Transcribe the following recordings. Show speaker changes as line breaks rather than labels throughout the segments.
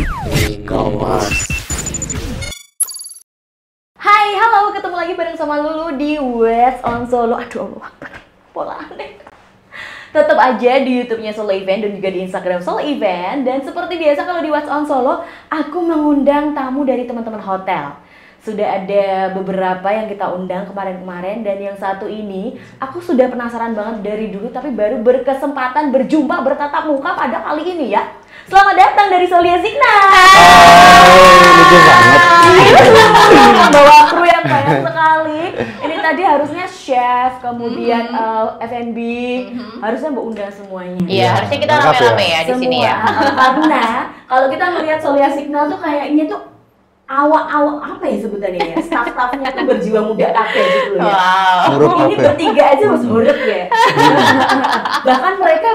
Hai, halo, ketemu lagi bareng sama Lulu di What's on Solo. Aduh, Allah, pola aneh. Tetap aja di YouTube-nya Solo Event dan juga di Instagram Solo Event. Dan seperti biasa kalau di What's on Solo, aku mengundang tamu dari teman-teman hotel. Sudah ada beberapa yang kita undang kemarin-kemarin, dan yang satu ini aku sudah penasaran banget dari dulu, tapi baru berkesempatan berjumpa bertatap muka pada kali ini ya. Selamat datang dari Solia Signa.
Lucu banget.
Bawa kru yang banyak sekali. Ini tadi harusnya chef, kemudian F&B, harusnya Mbak undang semuanya.
Iya, harusnya kita rame-rame ya di sini ya.
Karena kalau kita melihat Solia Signa tuh kayaknya tuh awak-awak apa ya sebutannya ya, staff-staffnya tuh berjiwa muda kabeh gitu loh ya.
Wow.
Ini bertiga aja mas huruf ya. Bahkan mereka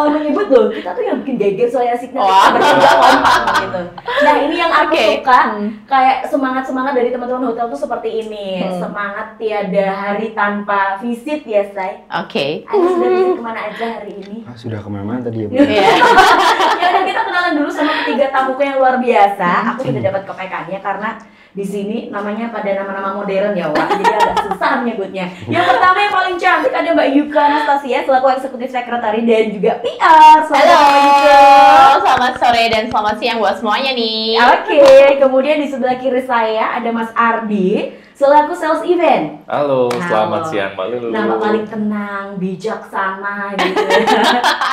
menyebut loh, kita tuh yang bikin geger Solia Signa bertiga kompak gitu. Nah ini yang aku suka, kayak semangat-semangat dari teman-teman hotel tuh seperti ini. Semangat tiada hari tanpa visit ya, Say.
Oke.
Anda sudah visit kemana aja hari ini?
Sudah kemana-mana tadi ya, Bu?
Ya udah, kita kenalan dulu sama ketiga tamuku yang luar biasa. Aku sudah dapat kepekannya karena di sini namanya pada nama-nama modern ya, Wak. Jadi agak susah menyebutnya. Yang pertama yang paling cantik ada Mbak Yuka Anastasia selaku eksekutif sekretari dan juga PR.
Halo, selamat sore dan selamat siang buat semuanya nih.
Oke, kemudian di sebelah kiri saya ada Mas Ardi selaku sales event.
Halo, selamat siang Mbak Lulu.
Nama paling tenang, bijaksana gitu.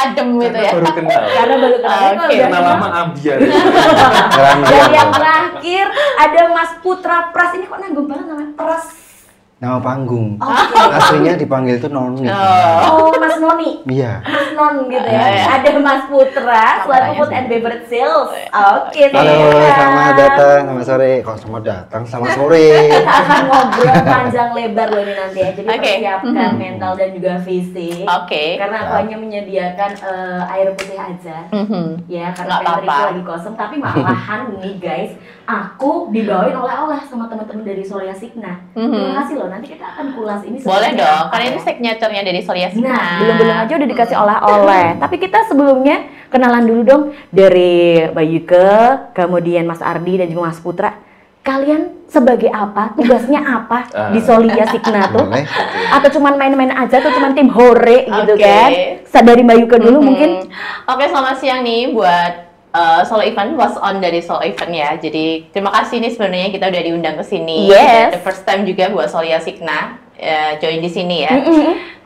Adem gitu ya.
Baru kenal.
Karena baru kenal.
Oke,
Kenal lama ambiar.
Dan yang terakhir ada Mas Putra Pras. Ini kok nanggung banget namanya Pras.
Nama panggung.
Oke.
Aslinya dipanggil tuh Noni.
Oh, Mas Noni.
Iya.
Mas Non gitu ya. Ada Mas Putra selaku food and beverage sales. Oke,
Halo, selamat datang, selamat sore. Kok selamat datang, selamat sore.
Kita akan ngobrol panjang lebar loh ini nanti ya. Jadi
Oke.
persiapkan mental dan juga fisik.
Oke.
Karena aku hanya menyediakan air putih aja. Ya, karena
Nggak
pantry
apa-apa.
lagi kosong. Tapi malahan nih guys, aku dibawain oleh-oleh sama teman-teman dari Solia Signa. Terima kasih loh. Nanti kita akan kulas ini.
Boleh
sebenarnya
dong,
apa
karena
ya.
ini signature-nya dari Solia Signa.
Nah, belum aja udah dikasih oleh-oleh. Tapi kita sebelumnya kenalan dulu dong dari Mbak Yuke, kemudian Mas Ardi dan juga Mas Putra. Kalian sebagai apa? Tugasnya apa di Solia Signa tuh?
Boleh.
Atau cuman main-main aja atau cuman tim hore gitu
Oke.
kan? Dari Mbak Yuke dulu mungkin.
Oke, selamat siang nih buat Solo Event, was on dari Solo Event ya. Jadi terima kasih nih sebenarnya kita udah diundang ke sini.
Yes.
The first time juga buat Solia Signa join di sini ya.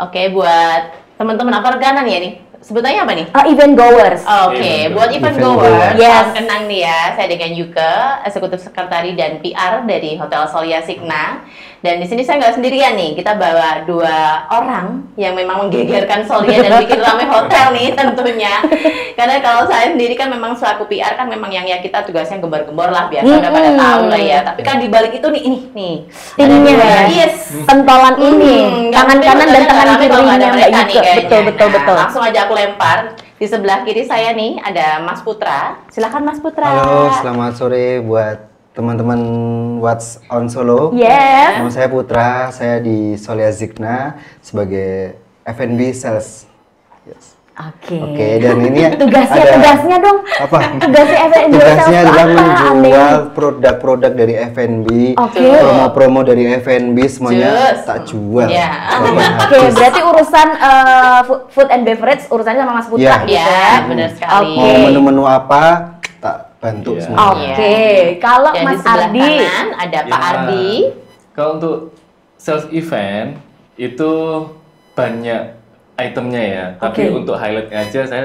Oke, buat teman-teman apa reganan ya nih? Sebutannya apa nih?
Event goers.
Oke, buat event
Event
goers,
goers.
Yes.
salam kenang nih ya. Saya dengan Yuke, eksekutif sekretari dan PR dari Hotel Solia Signa. Dan di sini saya nggak sendirian nih, kita bawa dua orang yang memang menggegerkan Solia dan bikin rame hotel nih tentunya. Karena kalau saya sendiri kan memang selaku PR kan memang yang ya kita tugasnya gembar-gembor lah, biasa udah pada tahu lah ya. Tapi kan di balik itu nih, ini nih
Timnya
ada dua.
ya.
Yes.
Pentolan ini, tangan
Nggak
kanan dan
mungkin
tangan
hotelnya nggak rame kalau nggak
kirinya
ada
Mbak
mereka
Yuke.
nih kayaknya.
Betul, betul,
Nah,
betul.
langsung aja aku lempar. Di sebelah kiri saya nih ada Mas Putra. Silakan Mas Putra.
Halo, selamat sore buat teman-teman What's on Solo.
Yes.
Nama saya Putra, saya di Solia Signa sebagai F&B sales. Yes. Oke, dan ini
Tugasnya dong.
apa?
Tugasnya F&B
Tugasnya
sales
adalah
apa,
menjual produk-produk dari F&B,
Oke.
promo-promo dari F&B semuanya
Jus.
tak jual.
Ya.
Oke, berarti urusan food and beverage urusannya sama Mas Putra
Iya.
gitu
Ya,
kan?
benar sekali.
Oke.
Mau menu-menu apa tak bantu
Iya.
semua.
Oke, kalau
Dan
Mas
di sebelah
Ardi,
kanan ada Pak
Ya.
Ardi.
Kalau untuk sales event itu banyak itemnya ya. Tapi
Oke.
untuk highlightnya aja saya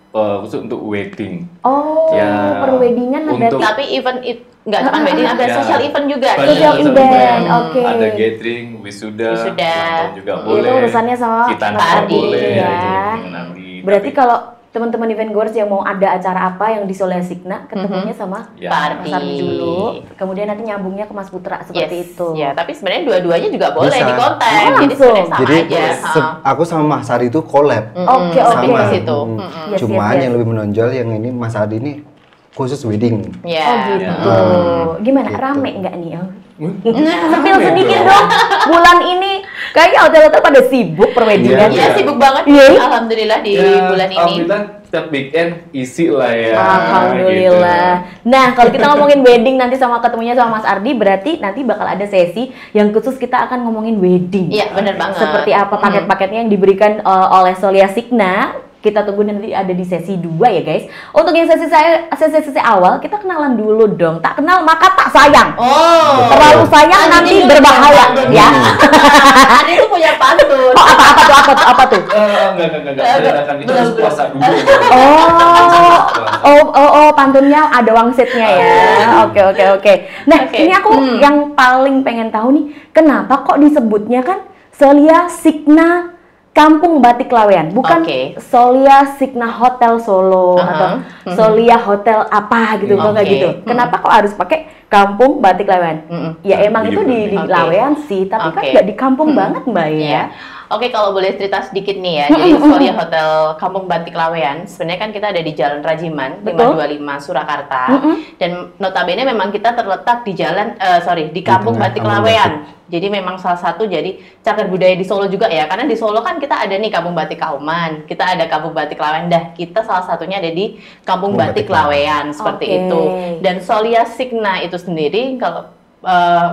khusus untuk wedding.
oh,
Ya,
perweddingan lah berarti.
untuk-
Tapi event nggak cuma wedding, ada
Ya.
social event juga.
Banyak
nih.
Social event, oke.
Ada gathering, wisuda,
Wisuda.
ulang tahun juga
Itu
boleh.
urusannya sama
kita
Pak
juga
Ardi,
boleh.
ya.
itu dengan Ardi.
Berarti
Tapi-
kalau teman-teman event goers yang mau ada acara apa yang di Solia Signa, ketemunya sama
Ya.
Pak
Mas Ardi dulu,
Ardi.
kemudian nanti nyambungnya ke Mas Putra seperti
Yes.
itu.
Ya, tapi sebenarnya dua-duanya juga boleh
Bisa.
di kontak.
Oh,
Jadi
langsung.
sebenarnya sama
Jadi
aja.
aku sama Mas Adi itu collab.
Oke, oke.
Sama
Sama.
situ.
Yes,
Cuman
yes.
yang lebih menonjol yang ini Mas Adi ini khusus wedding.
Ya.
Oh gitu.
Ya.
Gimana?
Gitu.
Rame nggak nih?
Hmm?
Sepil sedikit dong. Bulan ini Kayaknya hotel-hotel pada sibuk perweddingan.
Iya, sibuk banget.
Iya.
Alhamdulillah di bulan ini.
Alhamdulillah setiap weekend isi lah ya.
Alhamdulillah.
Gitu.
Nah, kalau kita ngomongin wedding nanti sama ketemunya sama Mas Ardi, berarti nanti bakal ada sesi yang khusus kita akan ngomongin wedding.
Iya, benar banget.
Seperti apa paket-paketnya yang diberikan oleh Solia Signa. Kita tunggu nanti ada di sesi 2 ya guys. Untuk yang sesi awal kita kenalan dulu dong. Tak kenal maka tak sayang.
Oh.
Terlalu sayang nanti berbahaya ya.
Adi itu punya pantun.
Oh, apa tuh?
Enggak. Saya akan itu harus puasa dulu.
Oh, pantunnya ada wangsitnya ya. Oke. Nah, ini aku yang paling pengen tahu nih, kenapa kok disebutnya kan Solia Signa Kampung Batik Lawean, bukan Solia Signa Hotel Solo atau Solia Hotel apa gitu, kok nggak gitu. Kenapa kok harus pakai Kampung Batik Lawean? Ya emang itu di Lawean sih, tapi kan nggak di kampung banget Mbak ya.
Oke, kalau boleh cerita sedikit nih ya. Jadi Solia Hotel Kampung Batik Lawean, sebenarnya kan kita ada di Jalan Rajiman 525 Surakarta. Dan notabene memang kita terletak di di Kampung Batik Lawean. Jadi memang salah satu jadi cagar budaya di Solo juga ya. Karena di Solo kan kita ada nih Kampung Batik Kauman, kita ada Kampung Batik Lawean. Kita salah satunya ada di Kampung Batik Lawean seperti itu. Dan Solia Signa itu sendiri kalau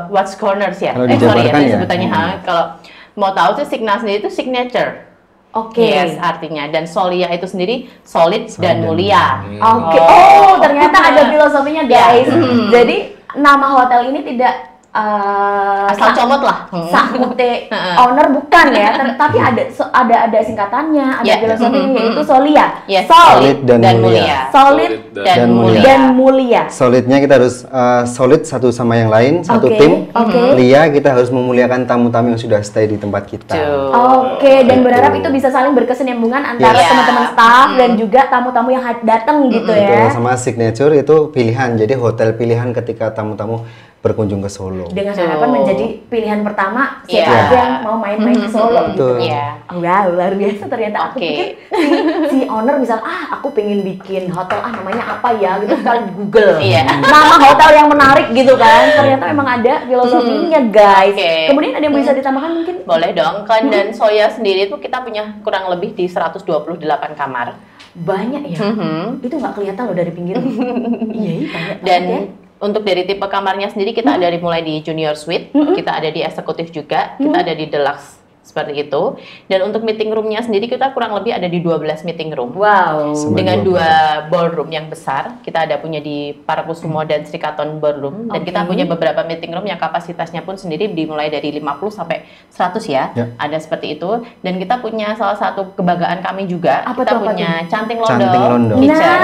Watch Corners ya. Sebutannya kalau mau tahu sih Signa sendiri itu signature. Yes, artinya. Dan Solia itu sendiri solid dan mulia.
Oh, ternyata ada filosofinya guys. Jadi nama hotel ini tidak
asal comot lah.
Sakute owner bukan ya, tapi ada singkatannya, ada filosofinya yaitu Solia.
Solid dan mulia.
Solid dan mulia.
Solidnya kita harus solid satu sama yang lain, satu tim. Lia kita harus memuliakan tamu-tamu yang sudah stay di tempat kita.
Dan berharap itu bisa saling berkesinambungan antara teman-teman staff dan juga tamu-tamu yang datang gitu ya.
Sama signature itu pilihan, jadi hotel pilihan ketika tamu-tamu berkunjung ke Solo.
Dengan harapan menjadi pilihan pertama siapa aja yang mau main-main ke Solo gitu. Wow, luar biasa ternyata. Aku pikir si owner misal, aku pengen bikin hotel, namanya apa ya gitu, sekali Google. Nama hotel yang menarik gitu kan. Ternyata memang ada filosofinya guys. Kemudian ada yang bisa ditambahkan mungkin?
Boleh dong kan. Dan Solia sendiri itu kita punya kurang lebih di 128 kamar.
Banyak ya? Itu nggak kelihatan loh dari pinggir. Iya, banyak.
Dan untuk dari tipe kamarnya sendiri kita ada mulai di junior suite, kita ada di eksekutif juga, kita ada di deluxe seperti itu. Dan untuk meeting roomnya sendiri kita kurang lebih ada di 12 meeting room.
Wow.
Dengan 2 ballroom yang besar. Kita ada punya di Parakusumo dan Srikaton Ballroom. Dan kita punya beberapa meeting room yang kapasitasnya pun sendiri dimulai dari 50 sampai 100 ya. Ada seperti itu. Dan kita punya salah satu kebanggaan kami juga. Kita punya Canting Londo Kitchen.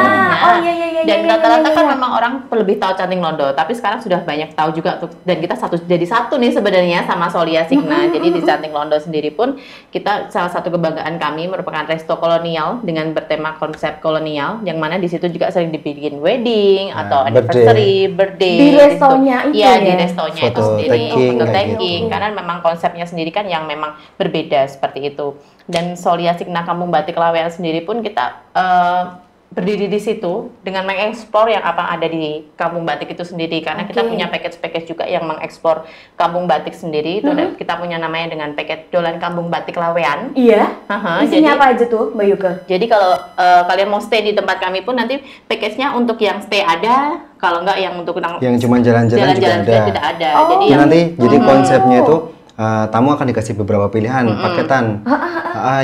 Dan rata-rata kan memang orang lebih tahu Canting Londo. Tapi sekarang sudah banyak tahu juga. Dan kita jadi satu nih sebenarnya sama Solia Signa. Jadi di Canting Londo sendiri pun kita salah satu kebanggaan kami merupakan resto kolonial dengan bertema konsep kolonial, yang mana di situ juga sering dibikin wedding atau anniversary, birthday
di restonya itu ya.
Di restonya itu sendiri foto taking karena memang konsepnya sendiri kan yang memang berbeda seperti itu. Dan Solia Signa Kampung Batik Lawean sendiri pun kita berdiri di situ dengan mengeksplor yang apa ada di Kampung Batik itu sendiri, karena kita punya package juga yang mengeksplor Kampung Batik sendiri. Itu kita punya namanya dengan package Dolan Kampung Batik Lawean.
Iya. Isinya apa aja tuh Mbak Yuka?
Jadi kalau kalian mau stay di tempat kami pun nanti package-nya untuk yang stay ada, kalau enggak yang untuk
yang cuma jalan-jalan juga ada.
Tidak ada.
Jadi jadi konsepnya itu tamu akan dikasih beberapa pilihan paketan.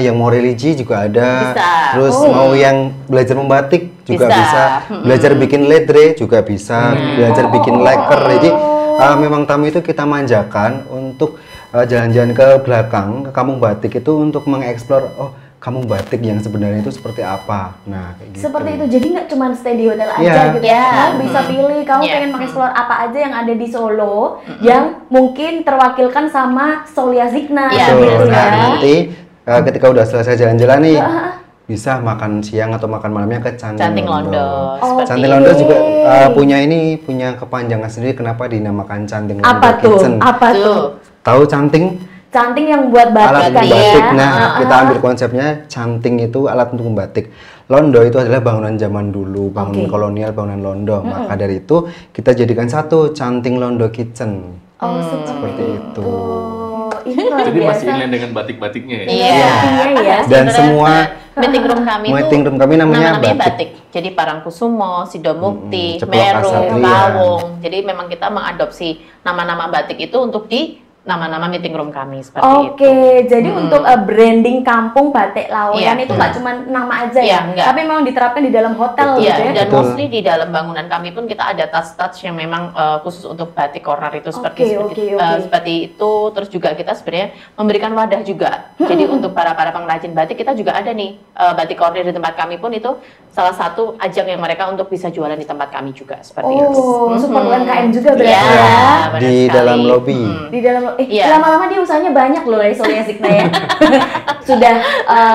Yang mau religi juga ada.
Bisa.
Terus mau yang belajar membatik juga bisa. Belajar bikin ledre juga bisa. Belajar bikin lacquer. Jadi memang tamu itu kita manjakan untuk jalan-jalan ke belakang ke Kampung Batik itu untuk mengeksplor Kampung Batik yang sebenarnya itu seperti apa. Nah, kayak gitu.
Seperti itu. Jadi nggak cuma stay di hotel aja gitu ya. Kamu bisa pilih, kamu pengen mengeksplor apa aja yang ada di Solo yang mungkin terwakilkan sama Solia Signa gitu ya.
Nanti ketika udah selesai jalan-jalan nih, bisa makan siang atau makan malamnya ke Canting Londo. Canting Londo juga punya kepanjangan sendiri kenapa dinamakan Canting Londo Kitchen.
Apa tuh?
Tahu canting?
Canting yang buat batik kan
batik. Nah, kita ambil konsepnya canting itu alat untuk membatik. Londo itu adalah bangunan zaman dulu, bangunan kolonial, bangunan Londo. Maka dari itu kita jadikan satu Canting Londo Kitchen.
Seperti
itu.
ini luar
Jadi masih
biasa.
inline dengan batik-batiknya ya?
Iya.
Ya.
Dan
Sebenarnya,
semua
meeting room kami
meeting room kami namanya batik.
batik. Jadi Parangkusumo, Sidomukti,
Ceplok
Meru,
Kasatria.
Lawung. Jadi memang kita mengadopsi nama-nama batik itu untuk di nama-nama meeting room kami seperti itu.
Oke, jadi untuk branding kampung Batik Laweyan
Iya.
itu nggak cuma nama aja
Iya,
ya,
enggak.
tapi memang diterapkan di dalam hotel
Iya,
gitu ya.
dan
Betul.
mostly di dalam bangunan kami pun kita ada touch-touch yang memang khusus untuk batik corner itu seperti
Oke.
seperti itu. Terus juga kita sebenarnya memberikan wadah juga. Jadi untuk para pengrajin batik kita juga ada nih batik corner di tempat kami pun itu salah satu ajang yang mereka untuk bisa jualan di tempat kami juga seperti itu.
Oh, support UMKM juga berarti
Iya,
ya.
benar
Di
sekali.
dalam lobby.
Di dalam
Iya.
lama-lama dia usahanya banyak loh dari Solia Signa ya. Sudah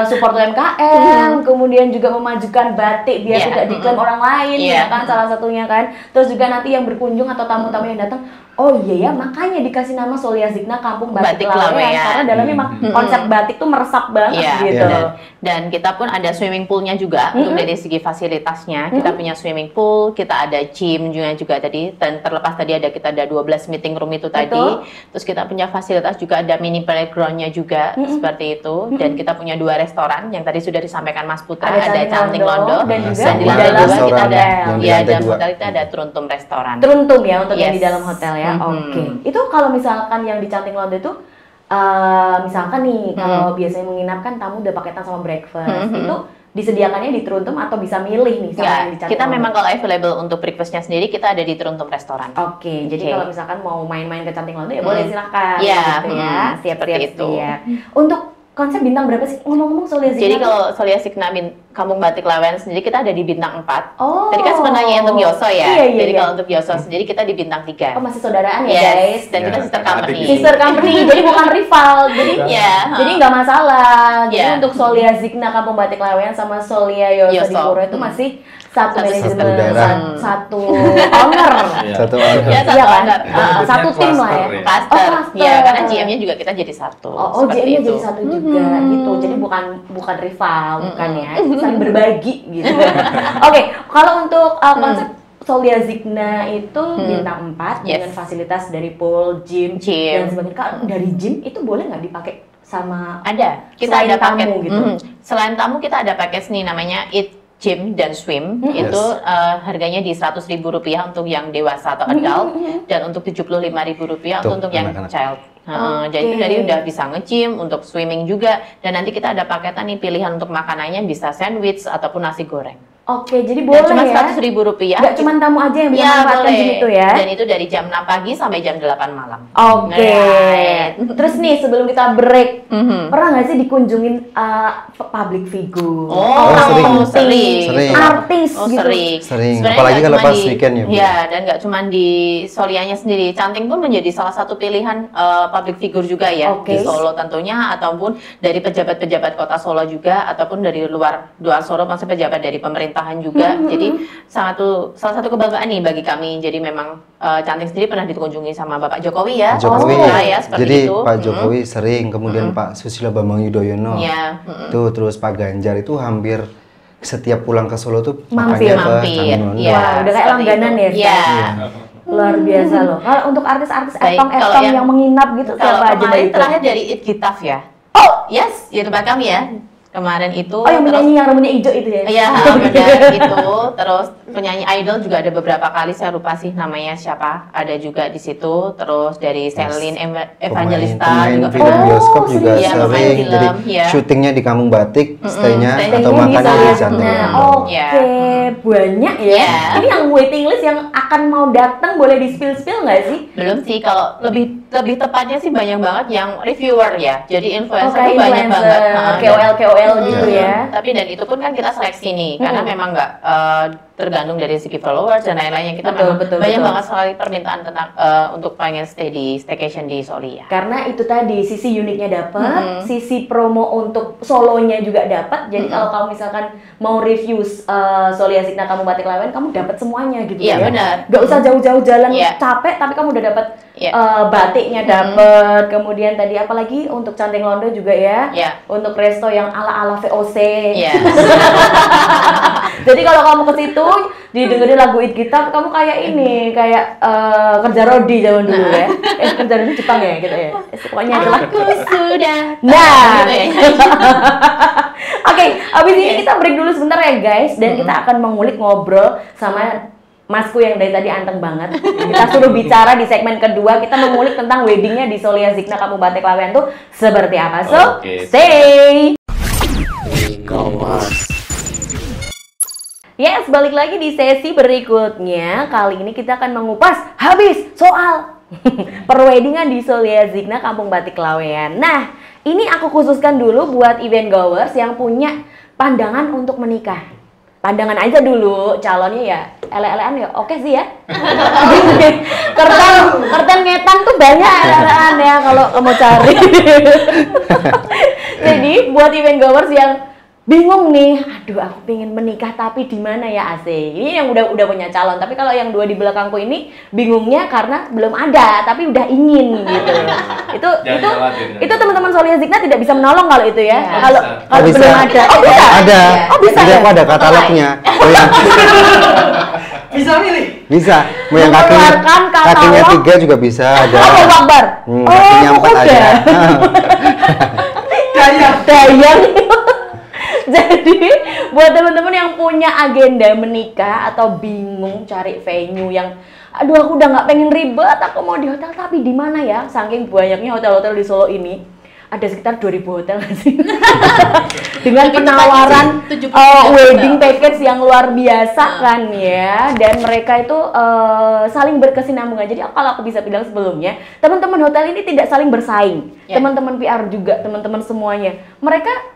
support UMKM, kemudian juga memajukan batik biar
Iya.
tidak diklaim orang lain
Iya.
ya kan, salah satunya kan. Terus juga nanti yang berkunjung atau tamu-tamu yang datang, oh iya ya, makanya dikasih nama Solia Signa Kampung Batik,
Batik
Laweyan
Laweyan.
karena dalamnya memang konsep batik tuh meresap banget
Iya,
gitu.
dan kita pun ada swimming poolnya juga untuk dari segi fasilitasnya. Kita punya swimming pool, kita ada gym juga tadi, dan terlepas tadi kita ada 12 meeting room itu tadi.
Betul.
Terus kita punya fasilitas juga ada mini playgroundnya juga seperti itu. Dan kita punya 2 restoran yang tadi sudah disampaikan Mas Putra,
Ada
ada
Canting
Canting
Londo
Londo
dan juga
dan di
di
lantai
dalam
2 kita
restoran
ada
yang
di
ya
lantai
dan
2.
hotel kita ada Truntum Restoran.
Teruntum ya untuk yang
Yes.
di dalam hotel ya.
Mhm.
Oke. Itu kalau misalkan yang di Canting Londo itu misalkan nih kalau biasanya menginapkan tamu udah paketan sama breakfast, itu disediakannya di Teruntum atau bisa milih nih sama
Enggak,
yang di Canting
kita
Londo?
memang kalau available untuk breakfastnya sendiri kita ada di Truntum Restoran.
Oke, jadi
Oke.
kalau misalkan mau main-main ke Canting Londo ya boleh silahkan
Iya,
gitu ya. Siap-siap
seperti itu.
siap. Untuk konsep bintang berapa sih? Ngomong-ngomong Solia Signa
Jadi
tuh-
kalau Solia Signa Kampung Batik Laweyan sendiri kita ada di bintang 4.
Oh.
Tadi kan sebenarnya untuk Yoso ya.
Iya, iya,
Jadi
iya.
kalau untuk Yoso sendiri kita di bintang 3.
Oh, masih saudaraan ya
Yes,
guys?
dan kita
Ya,
sister
adik
company.
itu.
Sister company, jadi bukan rival. Jadi
Iya,
jadi nggak masalah. Jadi
Iya.
untuk Solia Signa Kampung Batik Laweyan sama Solia Yoso
Yoso.
di Puro itu masih satu
Satu
manajemen,
saudara.
satu owner.
Iya.
Satu
Ya,
orang.
satu
Iya kan?
owner.
Satu tim lah ya.
Cluster ya.
Cluster.
Oh, cluster.
Ya, karena GM-nya juga kita jadi satu.
Oh,
seperti
GM-nya
itu.
jadi satu juga gitu. Jadi bukan rival, bukan ya. Saling berbagi gitu. Oke, kalau untuk konsep Solia Signa itu bintang 4
Yes.
dengan fasilitas dari pool, gym,
Gym.
dan sebagainya. Kalau dari gym itu boleh nggak dipakai sama
Ada. Kita
Selain
ada paket.
tamu gitu?
Selain tamu kita ada paket nih namanya Eat Gym dan Swim. Itu harganya di Rp100.000 untuk yang dewasa atau adult dan untuk Rp75.000
Tuh,
untuk yang
anak-anak.
child.
Oke.
Jadi itu dari udah bisa nge-gym, untuk swimming juga, dan nanti kita ada paketan nih pilihan untuk makanannya bisa sandwich ataupun nasi goreng.
Oke, jadi
Dan
boleh
cuma
ya.
Rp100.000.
Nggak cuma tamu aja yang bisa
Ya,
memanfaatkan
boleh.
gym itu ya.
Dan itu dari jam 6 pagi sampai jam 8 malam.
Oke.
Right.
Terus nih sebelum kita break,
Mhm.
pernah nggak sih dikunjungin public figure?
Oh,
Orang
sering.
penting,
Sering.
artis
Oh,
gitu.
sering.
Sering.
Sebenarnya
Apalagi
nggak
kalau
cuma
pas weekend ya, Bu.
Iya, dan nggak cuma di Solianya sendiri. Canting pun menjadi salah satu pilihan public figure juga ya
Oke.
di Solo tentunya, ataupun dari pejabat-pejabat kota Solo juga, ataupun dari luar Solo, maksudnya pejabat dari pemerintahan juga. Jadi salah satu kebanggaan nih bagi kami. Jadi memang Canting sendiri pernah dikunjungi sama Bapak Jokowi ya.
Jokowi.
Nah, ya seperti
Jadi
itu.
Pak Jokowi sering, kemudian Pak Susilo Bambang Yudhoyono.
Iya.
Tuh terus Pak Ganjar itu hampir setiap pulang ke Solo tuh
Mampir.
makannya ke Canting Londo.
Iya,
Wah, udah kayak
seperti
langganan
itu.
ya,
Iya.
Luar biasa loh. Kalau untuk artis-artis
Baik, kalau
etong-etong yang menginap gitu
Kalau
siapa aja Mbak
kemarin
itu?
terakhir dari It Gitaf ya. Oh, yes, di tempat kami ya. Kemarin itu.
Oh, yang penyanyi yang rambutnya hijau itu ya?
Iya, benar itu. Terus penyanyi idol juga ada beberapa kali, saya lupa sih namanya siapa. Ada juga di situ. Terus dari Selin Evangelista
Pemain
juga.
film
Oh,
bioskop juga
iya, pemain
sering.
film,
Jadi
iya.
syutingnya di Kampung Batik, stay-nya
stay-nya
atau
Kayaknya
makannya
bisa
di
ya.
Canting
Nah,
Londo.
oke,
Iya.
banyak ya.
Iya.
Ini yang waiting list yang akan mau datang boleh di spill nggak sih?
Belum sih, kalau lebih tepatnya sih banyak banget yang reviewer ya. Jadi influencer
Kayak
tuh banyak banget. Nah,
KOL gitu ya.
Tapi dan itu pun kan kita seleksi nih, karena memang nggak tergantung dari segi followers dan lain-lainnya. Kita
Betul,
memang
betul,
banyak
betul.
banget sekali permintaan tentang untuk pengen staycation di Solia.
Karena itu tadi sisi uniknya dapat, sisi promo untuk solonya juga dapat. Jadi kalau kamu misalkan mau review Solia Signa Kampung Batik Laweyan, kamu dapat semuanya gitu
Iya,
ya.
benar.
Gak usah jauh-jauh jalan
Iya.
capek, tapi kamu udah dapat
Iya.
batiknya dapat. Kemudian tadi apalagi untuk Canting Londo juga ya.
Iya.
Untuk resto yang ala-ala VOC.
Iya.
Jadi kalau kamu ke situ didengerin lagu It Kita, kamu kayak ini, kayak kerja rodi zaman dulu ya. Kerja rodi Jepang ya gitu ya. Pokoknya itulah.
Aku sudah.
Nah.
Gitu ya.
Oke, abis ini kita break dulu sebentar ya guys, dan kita akan mengulik ngobrol sama Masku yang dari tadi anteng banget. Kita suruh bicara di segmen kedua, kita mengulik tentang weddingnya di Solia Zikna Kampung Batik Lawean tuh seperti apa. So, stay! Yes, balik lagi di sesi berikutnya. Kali ini kita akan mengupas habis soal perweddingan di Solia Zikna Kampung Batik Lawean. Nah, ini aku khususkan dulu buat event goers yang punya pandangan untuk menikah. Pandangan aja dulu, calonnya ya ele-elean ya oke sih ya. kertan ngetan tuh banyak ele-elean ya kalau kamu cari. Jadi buat event goers yang bingung nih, aduh aku pengen menikah tapi di mana ya asik. Ini yang udah punya calon, tapi kalau yang dua di belakangku ini bingungnya karena belum ada tapi udah ingin gitu. Itu teman-teman Solia Zikna tidak bisa menolong kalau itu ya. Kalau
bisa.
belum ada. Oh bisa.
Ada.
Oh bisa.
Jadi
Ya?
aku ada katalognya.
Bisa milih?
Bisa. Mau yang
Mengeluarkan
kakinya
katalog.
3 juga bisa ada.
Oh, Akbar.
Kakinya 4 ada.
Dayang. Jadi buat teman-teman yang punya agenda menikah atau bingung cari venue yang aduh aku udah nggak pengen ribet, aku mau di hotel tapi di mana ya? Saking banyaknya hotel-hotel di Solo ini. Ada sekitar 2000 hotel sih. Dengan penawaran wedding package yang luar biasa kan ya. Dan mereka itu saling berkesinambungan. Jadi kalau aku bisa bilang sebelumnya, teman-teman hotel ini tidak saling bersaing. Teman-teman PR juga, teman-teman semuanya. Mereka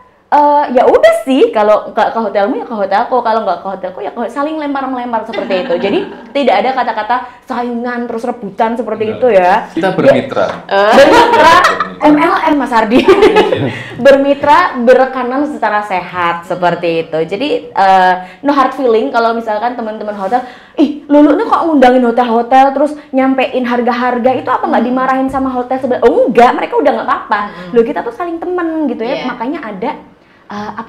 ya udah sih, kalau nggak ke hotelmu ya ke hotelku, kalau nggak ke hotelku ya saling lempar-melempar seperti itu. Jadi tidak ada kata-kata saingan terus rebutan seperti itu ya.
Kita bermitra.
Bermitra MLM Mas Ardi. Bermitra berekanan secara sehat seperti itu. Jadi no hard feeling kalau misalkan teman-teman hotel, ih Lulu nih kok ngundangin hotel-hotel terus nyampein harga-harga itu apa nggak dimarahin sama hotel sebelah? Oh enggak, mereka udah nggak apa-apa. Loh kita tuh saling temen gitu ya. Makanya ada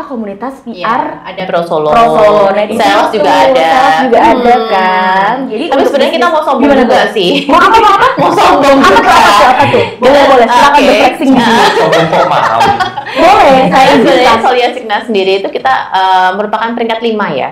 komunitas PR
ada Pro Solo.
Nah,
Sales juga ada.
Sales juga ada kan. Jadi
Tapi sebenarnya kita mau sombong juga sih.
Mau apa?
Mau sombong
Apa tuh? Boleh. Silakan berflexing di sini.
Sombong kok mahal.
Boleh, saya
Sebenarnya
izinkan.
Solia Zikna sendiri itu kita merupakan peringkat 5 ya.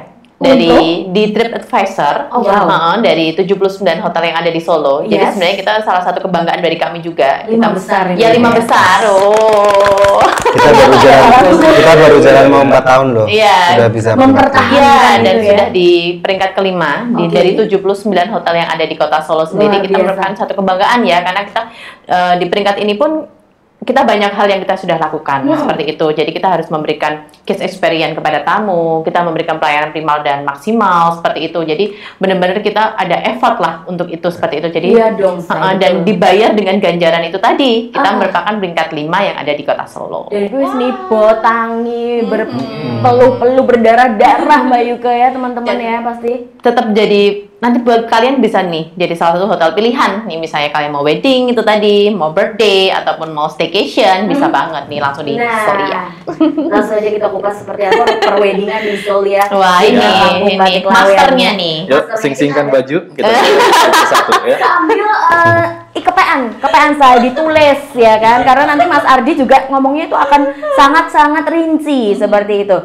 Di TripAdvisor.
Oh, wow.
Dari 79 hotel yang ada di Solo. Jadi
Yes.
sebenarnya kita salah satu kebanggaan dari kami juga.
5 besar ini.
Ya 5 besar. Oh.
Kita baru jalan mau 4 tahun loh.
Iya.
Sudah bisa
Mempertahankan.
Iya, dan
gitu ya.
sudah di peringkat kelima dari 79 hotel yang ada di kota Solo sendiri.
Luar
Kita
biasa.
merupakan satu kebanggaan ya, karena kita di peringkat ini pun kita banyak hal yang kita sudah lakukan seperti itu. Jadi kita harus memberikan guest experience kepada tamu, kita memberikan pelayanan primal dan maksimal seperti itu. Jadi benar-benar kita ada effort lah untuk itu seperti itu. Jadi
Iya dong, Say,
dan
betul.
dibayar dengan ganjaran itu tadi. Kita merupakan peringkat 5 yang ada di kota Solo.
Dan gue nipo, tangi, berpeluh-peluh, berdarah-darah Mbak Yuka ya teman-teman ya pasti.
Tetap jadi nanti buat kalian bisa nih jadi salah satu hotel pilihan nih, misalnya kalian mau wedding itu tadi, mau birthday ataupun mau staycation bisa banget nih langsung di Solia.
Langsung aja kita kupas seperti apa perweddingan di Solia.
Wah
Di
ini
Kampung Batik Lawean.
masternya nih.
Yuk, sing-singkan baju kita satu ya.
Sambil kepean saya ditulis ya kan, karena nanti Mas Ardi juga ngomongnya itu akan sangat-sangat rinci seperti itu.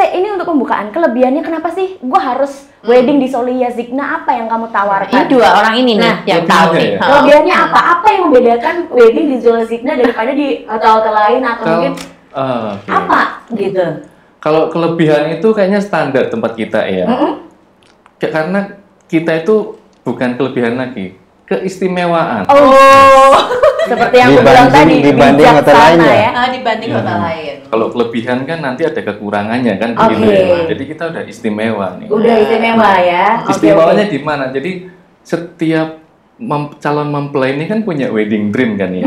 Ini untuk pembukaan, kelebihannya kenapa sih gua harus wedding di Solia Zikna, apa yang kamu tawarkan?
Ini dua orang ini nih
Nah,
yang tahu nih.
ya.
Kelebihannya apa? Apa yang membedakan wedding di Solia Zikna daripada di hotel-hotel lain atau mungkin
Oke.
apa gitu?
Kalau kelebihan itu kayaknya standar tempat kita ya. Karena kita itu bukan kelebihan lagi, keistimewaan.
Oh, seperti yang aku bilang tadi,
dibanding hotel
bijaksana
lainnya.
ya.
Dibanding hotel lain.
Kalau kelebihan kan nanti ada kekurangannya kan
Oke.
begitu ya. Jadi kita udah istimewa nih.
Udah istimewa ya. Oke,
Istimewanya
oke.
di mana? Jadi setiap calon mempelai ini kan punya wedding dream kan ya.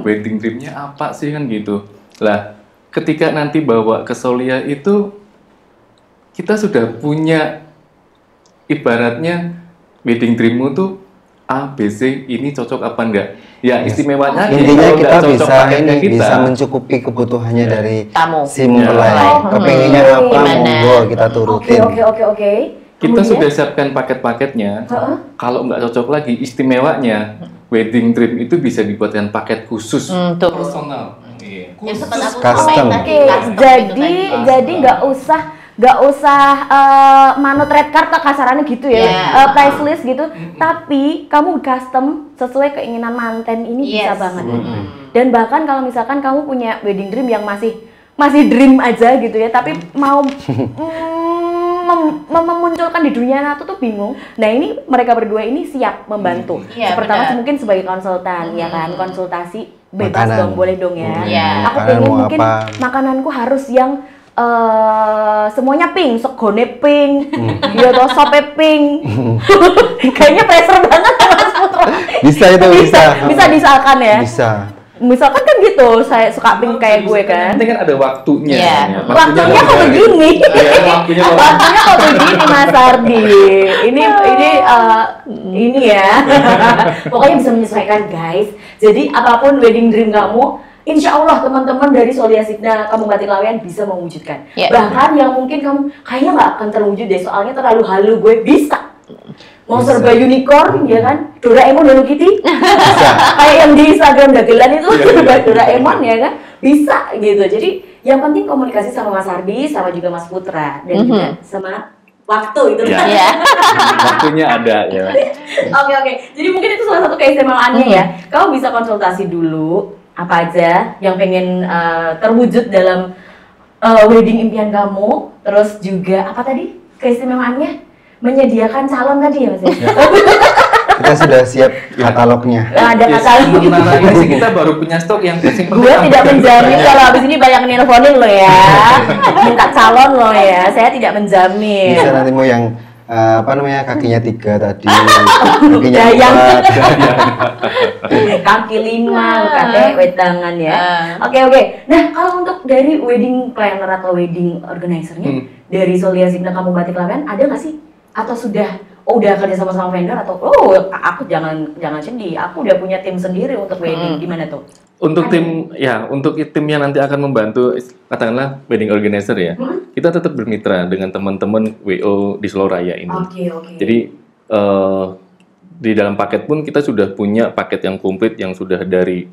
Wedding dreamnya apa sih kan gitu. Lah, ketika nanti bawa ke Solia itu kita sudah punya ibaratnya wedding dreammu tuh A, B, C ini cocok apa enggak? Ya istimewanya
Intinya
kalau
kita
nggak cocok
bisa
paketnya
ini bisa mencukupi kebutuhannya dari
Tamu.
si mempelai.
Ya.
Kepengennya apa,
Gimana?
monggo kita turutin.
Oke.
kita
Kemudian?
sudah siapkan paket-paketnya. Kalau nggak cocok lagi, istimewanya wedding dream itu bisa dibuatkan paket khusus
Tuh.
personal. Iya.
Yang sempat aku
Custom.
sampaikan tadi,
Oke,
custom itu
jadi
tadi.
nggak usah manut red card lah kasarannya gitu ya,
Yeah.
price list gitu. Tapi kamu custom sesuai keinginan manten ini bisa
Yes.
banget. Dan bahkan kalau misalkan kamu punya wedding dream yang masih dream aja gitu ya, tapi mau memunculkan di dunia nyata tuh bingung. Nah ini mereka berdua ini siap membantu.
Iya,
Pertama
benar.
mungkin sebagai konsultan ya kan, konsultasi bebas
Makanan.
dong, boleh dong ya.
Iya.
Aku
Makanan
pengen
mau
mungkin
apa?
makananku harus yang semuanya pink, segone pink, ya toh sope pink. Kayaknya pressure banget ya, Mas Putra.
Bisa itu, bisa.
Bisa disalkan ya.
Bisa.
Misalkan kan gitu, saya suka pink kayak gue kan.
Nanti kan ada waktunya.
Iya.
Ya.
Waktunya kok
ada-
begini?
Iya, waktunya kok-
Waktunya kok begini Mas Ardi? Ini ya. Pokoknya bisa menyesuaikan guys. Jadi apapun wedding dream kamu, insya Allah teman-teman dari Solia Signa Kampung Batik Lawean bisa mewujudkan.
Ya.
Bahkan yang mungkin kamu kayaknya nggak akan terwujud deh, soalnya terlalu halu, gue bisa. Mau serba unicorn, ya kan? Doraemon, Hello Kitty, kayak yang di Instagram dagelan itu serba Doraemon ya kan? Bisa gitu. Jadi yang penting komunikasi sama Mas Ardi, sama juga Mas Putra, dan juga sama waktu itu.
Iya.
Iya.
Waktunya ada ya.
Oke. Jadi mungkin itu salah satu keistimewaannya ya. Kamu bisa konsultasi dulu apa aja yang pengen terwujud dalam wedding impian kamu. Terus juga apa tadi keistimewaannya? Menyediakan calon tadi ya Mas ya?
Kita sudah siap katalognya.
Ada
Ya,
kata
sementara ini sih kita baru punya stok yang penting.
gue tidak menjamin kalau habis ini banyak nelponin lo ya, minta calon lo ya, saya tidak menjamin.
Bisa nanti mau yang kakinya 3 tadi, kakinya
Dayang.
4.
Kaki 5, katanya wedangan ya. Oke. Nah kalau untuk dari wedding planner atau wedding organizer-nya dari Solia Signa Kampung Batik Lawean ada nggak sih? Atau udah kerja sama vendor atau aku jangan sedih, aku udah punya tim sendiri untuk wedding, gimana tuh?
Untuk tim yang nanti akan membantu katakanlah wedding organizer ya, kita tetap bermitra dengan teman-teman WO di Solo Raya ini.
Oke.
Jadi di dalam paket pun kita sudah punya paket yang komplit yang sudah dari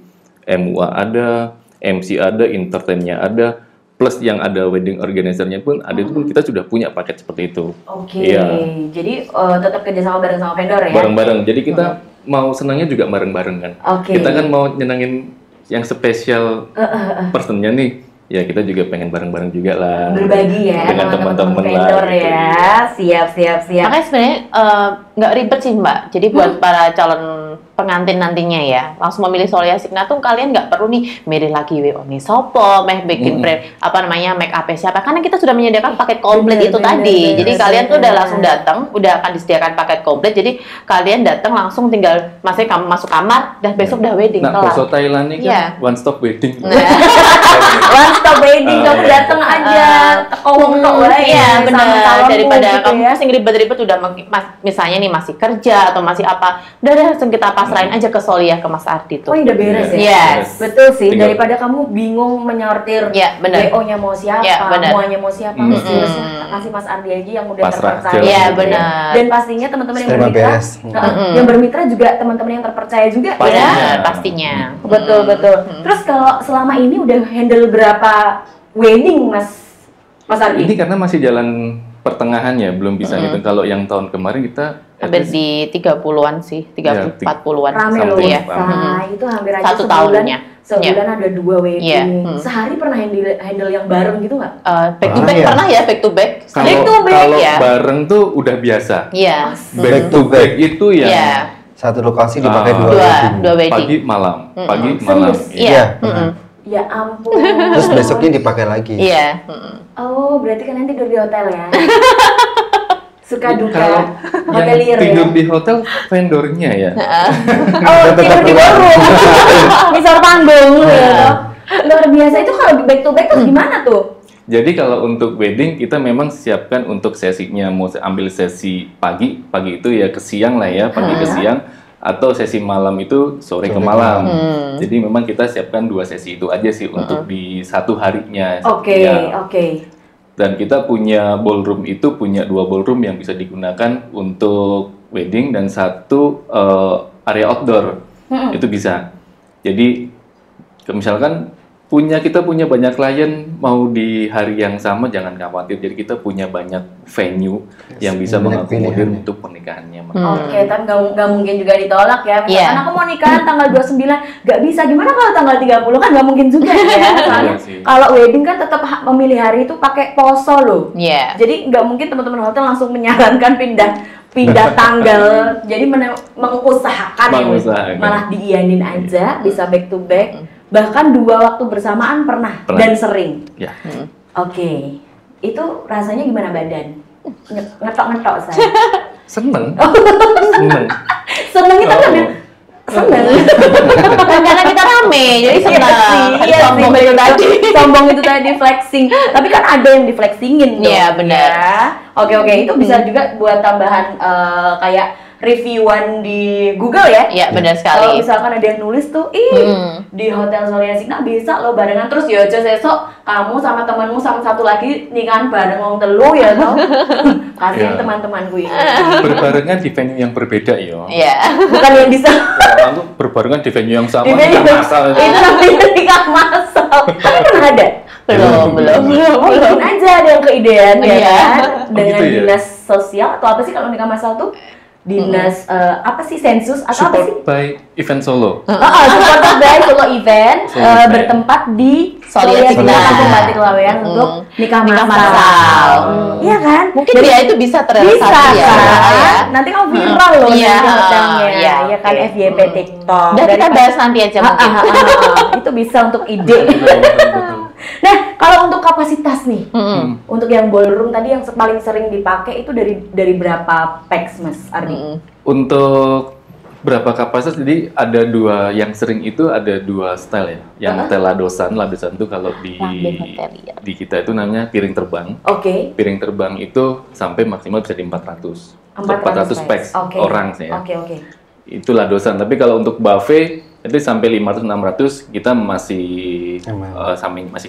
MUA ada, MC ada, entertainnya ada, plus yang ada wedding organizer-nya pun ada, itu pun kita sudah punya paket seperti itu.
Oke.
Iya.
Jadi tetap kerjasama bareng sama vendor ya?
Bareng-bareng. Jadi kita mau senangnya juga bareng-bareng kan.
Oke.
Kita kan mau nyenangin yang spesial personnya nih. Ya kita juga pengen bareng-bareng juga lah.
Berbagi ya
Dengan
sama
teman-teman
teman-teman
lah,
vendor
gitu.
ya. Siap.
Makanya sebenarnya nggak ribet sih Mbak. Jadi buat para calon pengantin nantinya ya, langsung memilih Solia Signa tuh kalian nggak perlu nih milih lagi WO nih sopo, bikin make up siapa, karena kita sudah menyediakan paket komplit itu tadi. Jadi kalian tuh udah langsung datang, udah akan disediakan paket komplit. Jadi kalian datang langsung tinggal kamu masuk kamar dan besok udah wedding
Nah,
kelar.
Poso Thailand ini
Iya.
kan one stop wedding.
One stop wedding, kamu datang aja, teko wong tok wae.
Iya
sama
benar,
calonmu
daripada
gitu
kamu
ya.
pusing ribet-ribet udah misalnya nih masih kerja atau masih apa, udah deh langsung kita pasrahin aja ke Solia, ke Mas Ardi tuh.
Oh, udah beres ya?
Yes.
Betul sih,
Tinggal-
daripada kamu bingung menyortir
Iya, benar.
WO-nya mau siapa,
Iya, benar.
muanya mau siapa, mesti kasih Mas Ardi aja yang udah
Pasrah
terpercaya.
aja.
Iya, benar.
Dan pastinya teman-teman yang
Terima
bermitra,
beres.
yang bermitra juga teman-teman yang terpercaya juga
Pastinya.
ya.
Pastinya.
Betul. Terus kalau selama ini udah handle berapa wedding Mas Ardi?
Ini karena masih jalan pertengahannya, belum bisa gitu. Kalau yang tahun kemarin kita at
Hampir
least-
di 30-an sih, 30-40-an.
Rame loh
Sampai
ya,
ya.
itu hampir aja
Satu tahunnya.
sebulan ada 2 wedding.
Iya.
Sehari pernah handle yang bareng gitu nggak?
Back to back
iya.
pernah ya, back to back.
Back to
Kalau
back,
kalau
ya.
bareng tuh udah biasa.
Iya.
Back to back itu ya
Iya.
Satu lokasi dipakai
Ah.
2 wedding.
Dua wedding.
pagi malam, pagi malam.
Serius?
Iya.
Iya.
Ya ampun.
Terus besoknya dipakai lagi.
Iya.
Oh, berarti kalian tidur di hotel ya? Suka duka
Kalau
hotelier
yang tidur
ya?
di hotel vendornya ya.
Oh, tidur di ballroom. Misal panggung ya. Luar biasa, itu kalau back to back tuh gimana tuh?
Jadi kalau untuk wedding kita memang siapkan untuk sesinya, mau ambil sesi pagi itu ya ke siang lah ya, pagi ke siang. atau sesi malam itu sore ke malam. Jadi memang kita siapkan 2 sesi itu aja sih untuk di satu harinya.
Oke.
Dan kita punya ballroom itu punya 2 ballroom yang bisa digunakan untuk wedding dan 1 area outdoor. Itu bisa. Jadi misalkan kita punya banyak klien mau di hari yang sama, jangan khawatir. Jadi kita punya banyak venue yang bisa mengakomodir untuk pernikahannya.
Oke, tapi nggak mungkin juga ditolak ya. Misalkan aku mau nikahan tanggal 29, nggak bisa. Gimana kalau tanggal 30? Kan nggak mungkin juga ya. Soalnya kalau wedding kan tetap memilih hari itu pakai poso loh. Jadi nggak mungkin teman-teman hotel langsung menyarankan pindah tanggal. Jadi mengusahakan ya, malah diiyanin aja, bisa back to back. Bahkan 2 waktu bersamaan pernah. Dan sering. Oke. Itu rasanya gimana badan? Ngetok-ngetok saya.
Seneng.
Seneng itu kan seneng.
Karena kita rame, jadi senang.
Sombong itu tadi. Sombong itu tadi flexing. Tapi kan ada yang di flexingin dong.
Iya, benar.
Oke, itu bisa juga buat tambahan kayak reviewan di Google ya.
Iya, benar sekali.
Kalau misalkan ada yang nulis tuh, di Hotel Solya Signa bisa lo barengan, terus ya aja sesok kamu sama temanmu sama 1 lagi nikahan bareng wong telu ya toh. Kasihin teman-temanku ini.
Berbarengan di venue yang berbeda ya.
Iya.
Bukan yang bisa.
Lalu berbarengan di venue yang sama,
Itu namanya nikah masal. Tapi pernah ada?
Belum.
Mungkin aja ada yang keidean ya kan? Dengan
gitu ya?
dinas sosial atau apa sih kalau nikah masal tuh? Dinas apa sih, sensus atau apa sih?
Support by Event Solo.
Supported by Solo Event, bertempat di Solya Signa Kampung Batik Laweyan untuk nikah masal. Iya kan?
Mungkin dia itu bisa terrealisasi ya.
Nanti kamu viral loh di hotelnya. Iya kan, FYP TikTok.
Dan kita bahas nanti aja mungkin.
Itu bisa untuk ide. Nah, kalau untuk kapasitas nih, untuk yang ballroom tadi yang paling sering dipakai itu dari berapa pax, Mas Ardi?
Untuk berapa kapasitas? Jadi ada 2 yang sering itu ada 2 style ya. Yang ladosan itu kalau di kita itu namanya piring terbang.
Oke.
Piring terbang itu sampai maksimal bisa di 400. 400 pax orang sih ya.
Oke.
Itu ladosan. Tapi kalau untuk buffet itu sampai 500-600 kita masih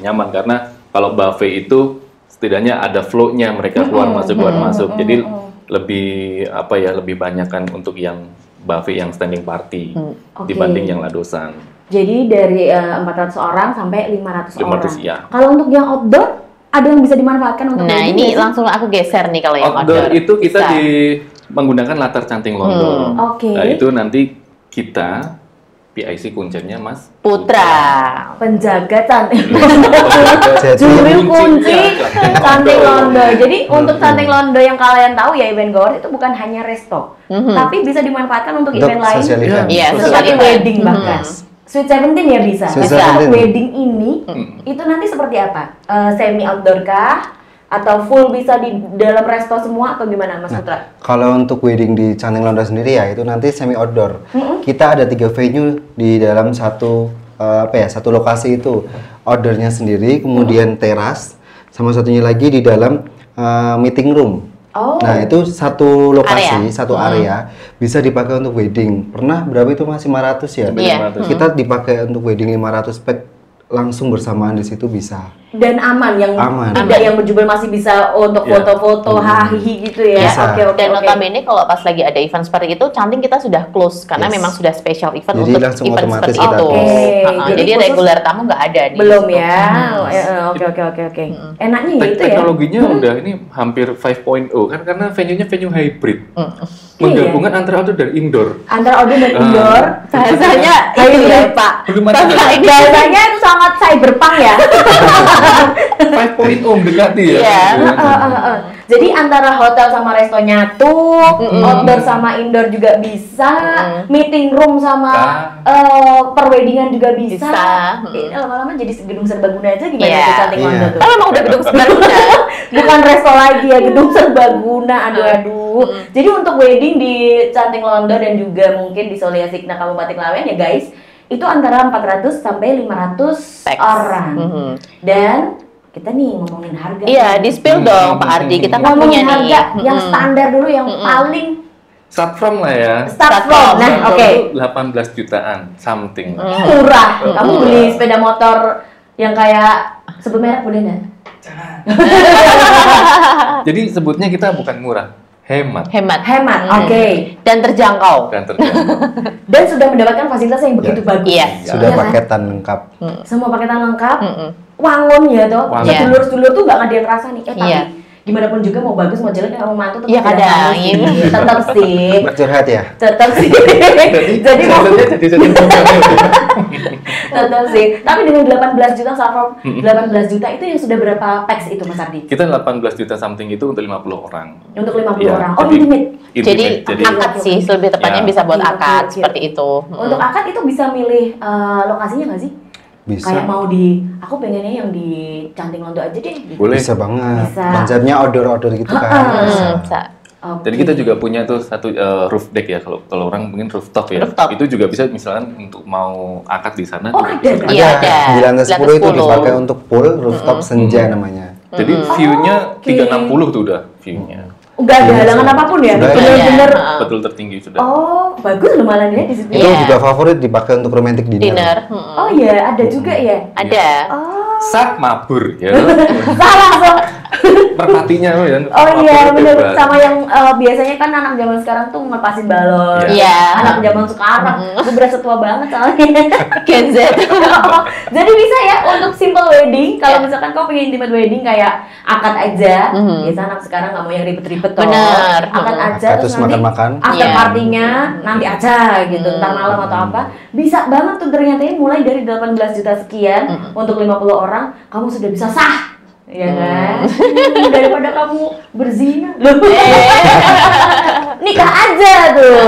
nyaman karena kalau buffet itu setidaknya ada flow-nya, mereka keluar masuk. Jadi lebih banyak kan untuk yang buffet yang standing party dibanding yang ladosan.
Jadi dari 400 orang sampai 500 orang.
Ya.
Kalau untuk yang outdoor ada yang bisa dimanfaatkan untuk
ini langsung aku geser nih kalau yang outdoor.
Itu kita menggunakan latar canting Londo. Nah, itu nanti kita PIC kuncinya Mas
Putra,
penjaga canting juru kunci canting Londo. Jadi untuk canting Londo yang kalian tahu ya, event goers itu bukan hanya resto, tapi bisa dimanfaatkan untuk event lain, seperti wedding bahkan. Sweet 17 ya bisa. Wedding ini itu nanti seperti apa? Semi outdoor kah? Atau full bisa di dalam resto semua atau gimana, Mas Putra?
Kalau untuk wedding di Canting Londo sendiri ya itu nanti semi outdoor. Kita ada 3 venue di dalam satu lokasi itu. Outdoornya sendiri, kemudian teras, sama satunya lagi di dalam meeting room. Nah itu satu lokasi, satu area bisa dipakai untuk wedding. Pernah berapa itu Mas? 500 ya? Kita dipakai untuk wedding 500 pack langsung bersamaan di situ bisa.
Dan aman, tidak yang berjubel masih bisa untuk foto-foto, hahihi gitu ya.
Oke. Dan notabene kalau pas lagi ada event seperti itu, canting kita sudah close karena memang sudah special event
jadi
untuk
langsung
event seperti
kita
itu. Jadi reguler tamu nggak ada di
belum situ. Ya. Oke. Enaknya ya itu ya.
Teknologinya udah ini hampir 5.0 kan karena venue-nya venue hybrid. Menggabungkan antara outdoor dan indoor.
Antara outdoor dan indoor.
Bahasanya ini ya, Pak.
Bahasanya itu sangat cyberpunk ya.
5.0 mendekati ya.
Jadi antara hotel sama resto nyatu, outdoor sama indoor juga bisa, meeting room sama perweddingan juga bisa. Lama-lama jadi gedung serbaguna aja gimana tuh Canting Londo tuh?
Emang udah gedung serbaguna.
Bukan resto lagi ya, gedung serbaguna. Aduh. Jadi untuk wedding di Canting Londo dan juga mungkin di Solya Signa Kampung Batik Laweyan ya guys, itu antara 400 sampai 500 orang. Dan kita nih ngomongin harga.
Iya, di-spill dong Pak Ardi. Kita kan punya nih
yang standar dulu, yang paling
Start from lah ya.
Start from. Nah,
Start from
oke.
tuh 18 jutaan something.
Murah. Kamu beli sepeda motor yang kayak sebut merek boleh nggak?
Jadi sebutnya kita bukan murah, hemat
Hemat.
Hemat. Oke.
Dan terjangkau.
dan terjangkau.
Dan sudah mendapatkan fasilitas yang begitu bagus.
Iya.
Sudah
Iya kan?
paketan lengkap.
Semua paketan lengkap.
Mm-mm.
Wangun ya toh.
Wangun.
Sedulur-sedulur tuh nggak ada yang ngerasa nih. Tapi
Iya.
gimana pun juga mau bagus mau jelek mau mantu tetap
Iya,
tidak
kadang.
mau sih. Tetap sih.
Curhat ya.
Tetap sih. Jadi mau
jadi
tetap sih. Tapi dengan 18 juta platform 18 juta itu yang sudah berapa packs itu Mas Ardi?
kita 18 juta something itu untuk 50 orang.
Untuk 50
Iya,
orang. Oh,
jadi-
limit.
Jadi
Jadi
akad sih, lebih tepatnya
Ya.
bisa buat
Oke,
akad
oke.
seperti itu.
Untuk akad itu bisa milih lokasinya nggak sih?
Bisa.
Kayak mau di, aku pengennya yang di Canting Londo aja deh. Gitu.
boleh.
Bisa banget.
Bisa.
Konsepnya outdoor gitu kan. Bisa.
Bisa.
Oke.
Jadi kita juga punya tuh satu roof deck ya, kalau orang mungkin rooftop ya.
Rooftop.
Itu juga bisa misalkan untuk mau akad di sana.
Oh,
juga
ada,
bisa.
kan?
Iya,
Ada.
ada.
Di lantai 10 itu
10.
dipakai untuk pool rooftop senja namanya.
Jadi view-nya
Oke.
360 tuh udah view-nya.
Nggak ada halangan apapun ya?
Sudah ada.
Bener-bener.
Iya.
Betul tertinggi sudah.
Oh, bagus loh malah ya di situ.
Itu
Iya.
juga favorit dipakai untuk romantic dinner.
Dinner.
Oh iya, ada juga ya.
Ada.
Oh,
Sak mabur ya.
salah so.
Merpatinya ya.
Oh iya,
mabur
bener.
bebas.
Sama yang biasanya kan anak zaman sekarang tuh ngelepasin balon.
Iya.
Anak zaman sekarang, gue berasa tua banget soalnya.
Gen Z.
Jadi bisa ya untuk simple wedding. Kalau
Iya.
misalkan kau pengen intimate wedding kayak akad aja, biasa anak sekarang nggak mau yang ribet-ribet toh.
Bener.
Akad aja
Akad
terus
terus
nanti
makan-makan.
after
Iya.
partinya nanti aja gitu, ntar malam atau apa. Bisa banget tuh ternyata mulai dari 18 juta sekian untuk 50 orang, kamu sudah bisa sah. Ya kan? Daripada kamu berzina. Loh. Nikah aja tuh.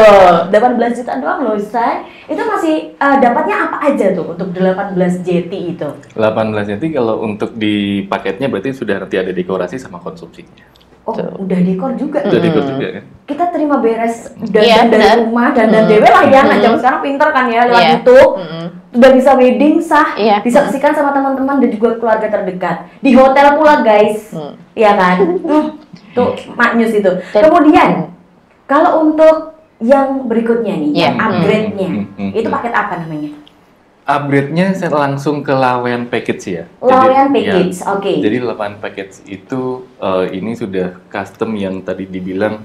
18 juta doang loh, say. Itu masih dapatnya apa aja tuh untuk 18 JT itu?
18 jadi kalau untuk di paketnya berarti sudah nanti ada dekorasi sama konsumsinya.
Oh, udah dekor juga.
Udah dekor juga kan?
Kita terima beres
Iya,
dari
benar.
rumah dan dewe lah ya. Anak zaman sekarang pinter kan ya lewat
Iya.
YouTube. Udah bisa wedding sah,
Iya.
disaksikan sama teman-teman dan juga keluarga terdekat. Di hotel pula guys. Iya kan? Tuh maknyus itu. Kemudian kalau untuk yang berikutnya nih,
Iya.
yang upgrade-nya, itu
Hmm.
paket apa namanya?
Upgrade-nya saya langsung ke Lawean Package ya.
Lawean
Jadi,
Package,
ya,
oke.
Jadi Lawean Package itu ini sudah custom yang tadi dibilang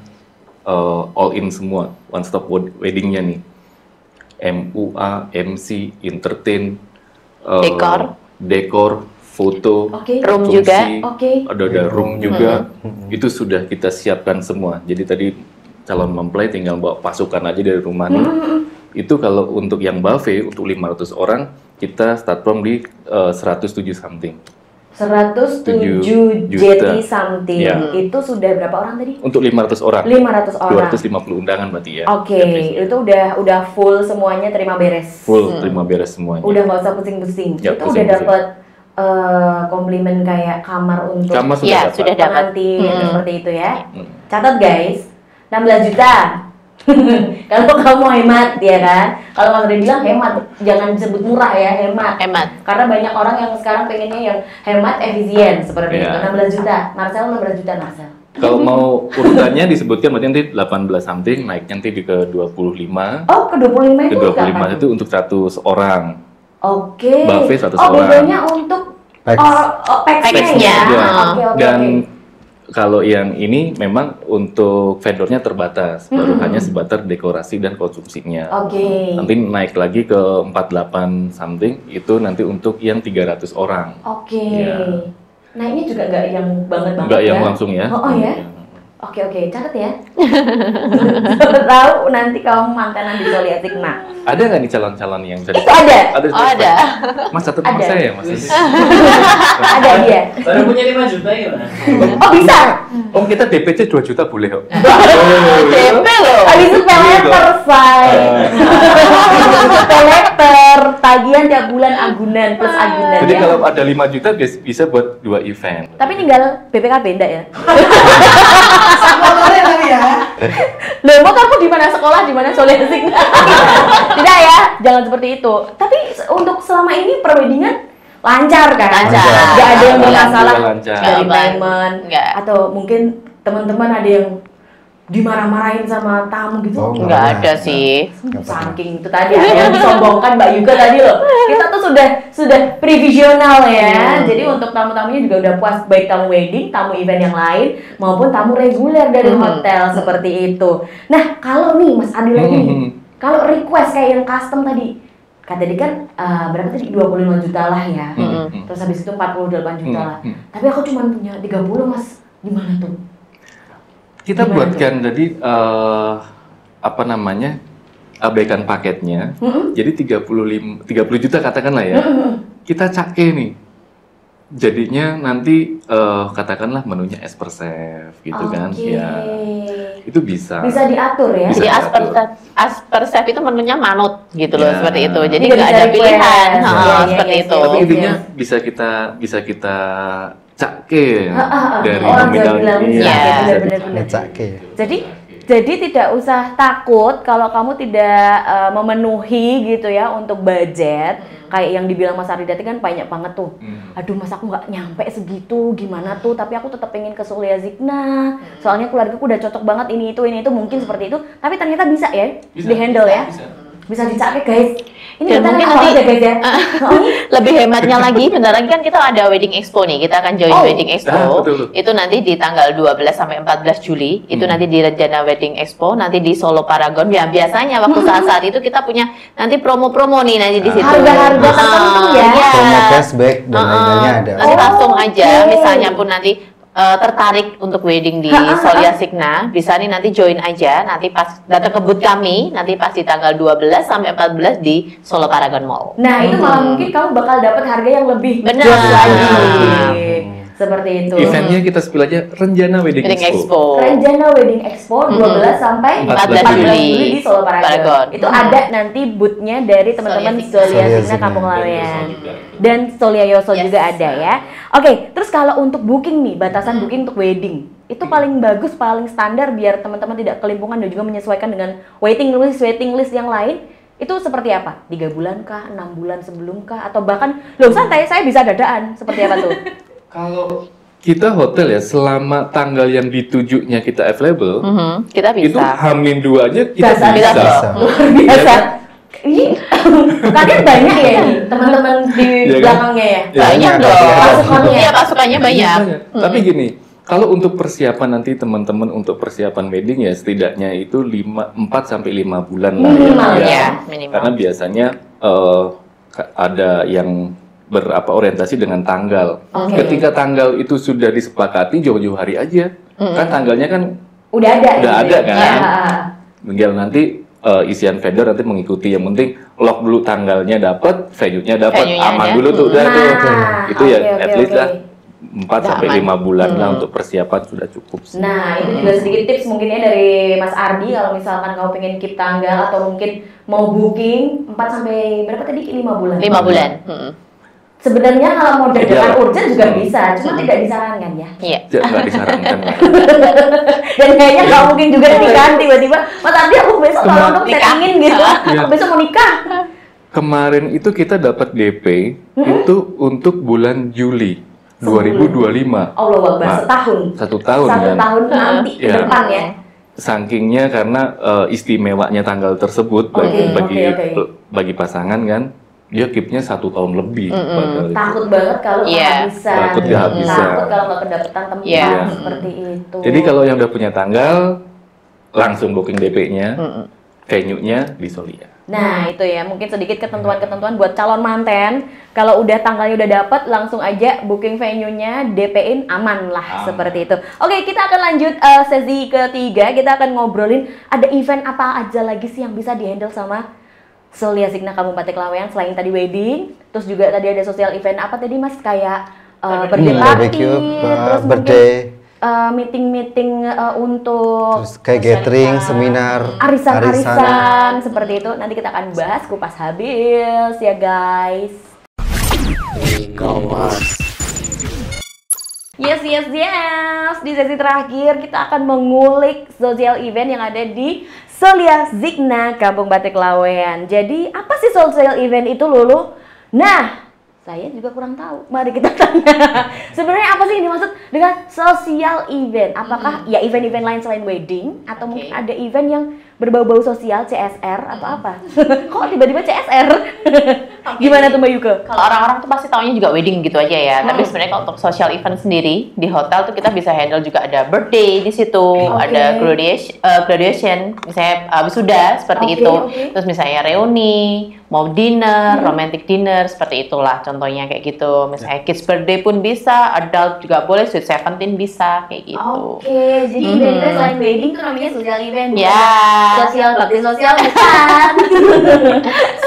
all in semua, one stop wedding-nya nih. MUA, MC, entertain, dekor, foto,
Oke.
Room
konsumsi,
juga.
Oke.
ada room juga. Itu sudah kita siapkan semua. Jadi tadi calon mempelai tinggal bawa pasukan aja dari rumah nih. Itu kalau untuk yang buffet untuk 500 orang kita start from di 107 something.
107
juta.
JT something.
Ya.
Itu sudah berapa orang tadi?
Untuk 500 orang.
500 orang.
250 undangan berarti ya.
Oke, itu udah full semuanya terima beres.
Full terima beres semuanya.
Udah nggak usah pusing-pusing.
Ya,
Itu udah
pusing-pusing.
dapat komplimen kayak kamar untuk
Kamar sudah
Iya,
dapat.
sudah dapat.
pengantin seperti itu ya.
Hmm.
Catat guys, 16 juta. Kalau kamu hemat ya kan. Kalau Mas Ray bilang hemat, jangan disebut murah ya, hemat.
Hemat.
Karena banyak orang yang sekarang pengennya yang hemat efisien seperti
Iya.
itu. 16 juta. Marcel 16 juta Marcel.
Kalau mau urutannya disebutkan berarti nanti 18 something, naiknya nanti di ke 25.
Oh, ke 25
Ke
itu
25
kapan?
itu untuk 100 orang.
Oke.
Buffet 100
oh,
orang.
bedanya untuk
Packs.
packsnya
Packsnya.
ya.
Ya.
Oke, oke,
Dan
oke.
kalau yang ini memang untuk vendornya terbatas, baru hanya sebatas dekorasi dan konsumsinya.
Oke.
Nanti naik lagi ke 48 something, itu nanti untuk yang 300 orang.
Oke.
Iya.
Naiknya juga nggak yang banget-banget
Enggak
ya?
yang langsung ya.
Oh, ya? Oke, catat ya. Siapa tahu nanti kamu makanan di Soli Asik. Nah,
Ada nggak nih calon-calon yang bisa
itu ada.
Ada.
Oh, ada.
Mas catat sama
Ada.
saya ya, Mas.
Ada dia.
Baru punya 5 juta gimana?
Oh, bisa.
Om kita DPC 2 juta boleh kok.
DP loh.
Habis itu peleter, say. Peleter, tagihan tiap bulan agunan plus agunan
Jadi
ya.
kalau ada 5 juta bisa buat 2 event.
Tapi tinggal BPKB enggak ya?
Motornya tadi ya.
Loh, motorku di mana sekolah, di mana Soli Asik? Tidak ya, jangan seperti itu. Tapi untuk selama ini perweddingan lancar kan?
Lancar.
Nggak ada yang
Alhamdulillah
bermasalah
lancar.
dari
Nggak.
payment
Nggak.
atau mungkin teman-teman ada yang dimarah-marahin sama tamu gitu?
Oh,
Nggak ada sih.
Saking itu tadi yang disombongkan Mbak Yuka tadi loh. Kita tuh sudah previsional ya. Jadi untuk tamu-tamunya juga udah puas, baik tamu wedding, tamu event yang lain maupun tamu reguler dari hotel seperti itu. Nah, kalau nih Mas Adi lagi nih, kalau request kayak yang custom tadi, kan tadi kan berapa tadi 25 juta lah ya. Terus habis itu 48 juta lah. Tapi aku cuma punya 30 Mas. Gimana tuh?
Kita buatkan jadi apa namanya, abaikan paketnya. Jadi 30 juta katakanlah ya. Kita cake nih. Jadinya nanti katakanlah menunya es per chef gitu kan. Ya. Itu bisa.
Bisa diatur ya.
Jadi as per chef itu menunya manut gitu loh,
Ya.
seperti itu. Jadi
Tidak
nggak
bisa
ada
request.
pilihan,
Iya,
seperti
iya,
itu.
iya.
Tapi intinya bisa kita cake dari
Orang
nominal
bilang
ini.
Iya.
benar-benar.
Ngecake.
Jadi tidak usah takut kalau kamu tidak memenuhi gitu ya untuk budget. Kayak yang dibilang Mas Ardi tadi kan banyak banget tuh. Aduh Mas aku nggak nyampe segitu, gimana tuh? Tapi aku tetap pengen ke Solia Zigna. Soalnya keluargaku udah cocok banget ini itu mungkin seperti itu. Tapi ternyata bisa ya, di handle ya. Bisa dicake guys. Ini
Dan
bentar
mungkin
awal
nanti
ya guys ya.
lebih hematnya lagi, bentar lagi kan kita ada wedding expo nih, kita akan join wedding expo.
betul.
Itu nanti di tanggal 12 sampai 14 Juli, itu nanti di Rencana Wedding Expo, nanti di Solo Paragon. Ya biasanya waktu saat itu kita punya nanti promo-promo nih nanti di situ.
Harga-harga tertentu ya.
Iya.
Promo cashback dan lain-lainnya ada.
Nanti langsung aja,
oke.
misalnya pun nanti tertarik untuk wedding di Solia Zigna, bisa nih nanti join aja, nanti pas datang ke booth kami, nanti pas di tanggal 12 sampai 14 di Solo Paragon Mall.
Nah, itu malah mungkin kamu bakal dapat harga yang lebih
Benar.
joss lagi. Seperti itu.
Eventnya kita spill aja, Renjana Wedding Expo.
Renjana Wedding Expo 12 sampai
14 Juli
di Solo Paragon.
Paragon.
Itu ada nanti booth-nya dari teman-teman Solia
Solia
Zigna
Zigna.
Kampung Lawean.
juga.
Dan Solia Yoso
Yes.
juga ada ya. Oke, terus kalau untuk booking nih, batasan booking untuk wedding. Itu paling bagus, paling standar biar teman-teman tidak kelimpungan dan juga menyesuaikan dengan waiting list yang lain. Itu seperti apa? 3 bulan kah? 6 bulan sebelum kah? Atau bahkan, loh santai, saya bisa dadaan. Seperti apa tuh?
Kalau kita hotel ya, selama tanggal yang ditujunya kita available,
Kita bisa.
itu Hamin 2 aja kita
Bisa,
bisa.
bisa.
Luar biasa.
Ya
Ini kalian banyak ya ini teman-teman di
Iya kan?
belakangnya ya.
Ya,
Banyak
ada
dong.
pasukannya.
Iya, pasukannya banyak.
Tapi gini, kalau untuk persiapan nanti teman-teman untuk persiapan wedding ya setidaknya itu 4 sampai 5 bulan lah
Minimal
ya.
ya, minimal.
Karena biasanya ada yang orientasi dengan tanggal.
Oke.
Ketika tanggal itu sudah disepakati jauh-jauh hari aja. Kan tanggalnya kan
Udah ada.
Udah
gitu
ada
ya?
kan?
Ya.
tinggal nanti isian vendor nanti mengikuti. Yang penting lock dulu tanggalnya dapat, venue-nya dapat,
Venue-nya
aman
ada.
dulu tuh udah tuh. Itu ya
oke,
at
oke,
least
oke.
lah 4
Udah
sampai
aman.
5 bulan lah untuk persiapan sudah cukup sih.
Nah, itu juga sedikit tips mungkin ya dari Mas Ardi kalau misalkan kamu pengen keep tanggal atau mungkin mau booking 4 sampai berapa tadi? 5 bulan.
5 bulan.
Sebenarnya kalau mau dadakan
Iya.
urgent juga bisa, cuma tidak disarankan ya.
Iya.
Nggak disarankan lah.
Dan kayaknya nggak mungkin juga nikahan tiba-tiba, Mas Ardi aku besok tolong dong
Nikah.
settingin gitu,
Iya.
aku besok mau nikah.
Kemarin itu kita dapat DP itu untuk bulan Juli 2025.
Allah Akbar,
Nah,
setahun.
1 tahun
Satu
kan.
tahun nanti ke
Iya.
depan ya.
Sakingnya karena istimewanya tanggal tersebut
Oke, oke.
bagi pasangan kan, dia keep-nya 1 tahun lebih. bakal itu.
Takut banget kalau
Iya.
kehabisan.
Takut kehabisan.
Takut kalau nggak kedapetan tempat
Iya.
seperti itu.
Jadi kalau yang udah punya tanggal, langsung booking DP-nya, venue-nya di Solia.
Nah itu ya mungkin sedikit ketentuan-ketentuan buat calon manten. Kalau udah tanggalnya udah dapet langsung aja booking venue-nya, DP-in aman lah seperti itu. Oke kita akan lanjut sesi ketiga. Kita akan ngobrolin ada event apa aja lagi sih yang bisa dihandle sama Solia Zigna Kabupaten Lawean selain tadi wedding. Terus juga tadi ada sosial event apa tadi mas kayak birthday party,
barbecue,
terus
birthday,
meeting-meeting untuk
terus kayak gathering, seminar,
arisan-arisan seperti itu. Nanti kita akan bahas kupas habis ya guys. Yes. Di sesi terakhir kita akan mengulik sosial event yang ada di Solia Zigna Kampung Batik Lawean. Jadi apa sih sosial event itu Lulu? Nah, Saya juga kurang tahu. Mari kita tanya. Sebenarnya apa sih yang dimaksud dengan social event? Apakah ya event-event lain selain wedding atau mungkin ada event yang berbau-bau sosial, CSR atau apa? Kok tiba-tiba CSR? Gimana tuh Mbak Yuke?
Kalau orang-orang tuh pasti taunya juga wedding gitu aja ya. Tapi sebenarnya kalau untuk social event sendiri di hotel tuh kita bisa handle juga ada birthday di situ, ada graduation, misalnya wisuda seperti itu. Terus misalnya reuni, mau dinner, romantic dinner seperti itulah contohnya kayak gitu. Misalnya kids birthday pun bisa, adult juga boleh, sweet 17 bisa kayak gitu.
Jadi event selain wedding tuh namanya social event.
Ya.
Sosial, bakti sosial bukan.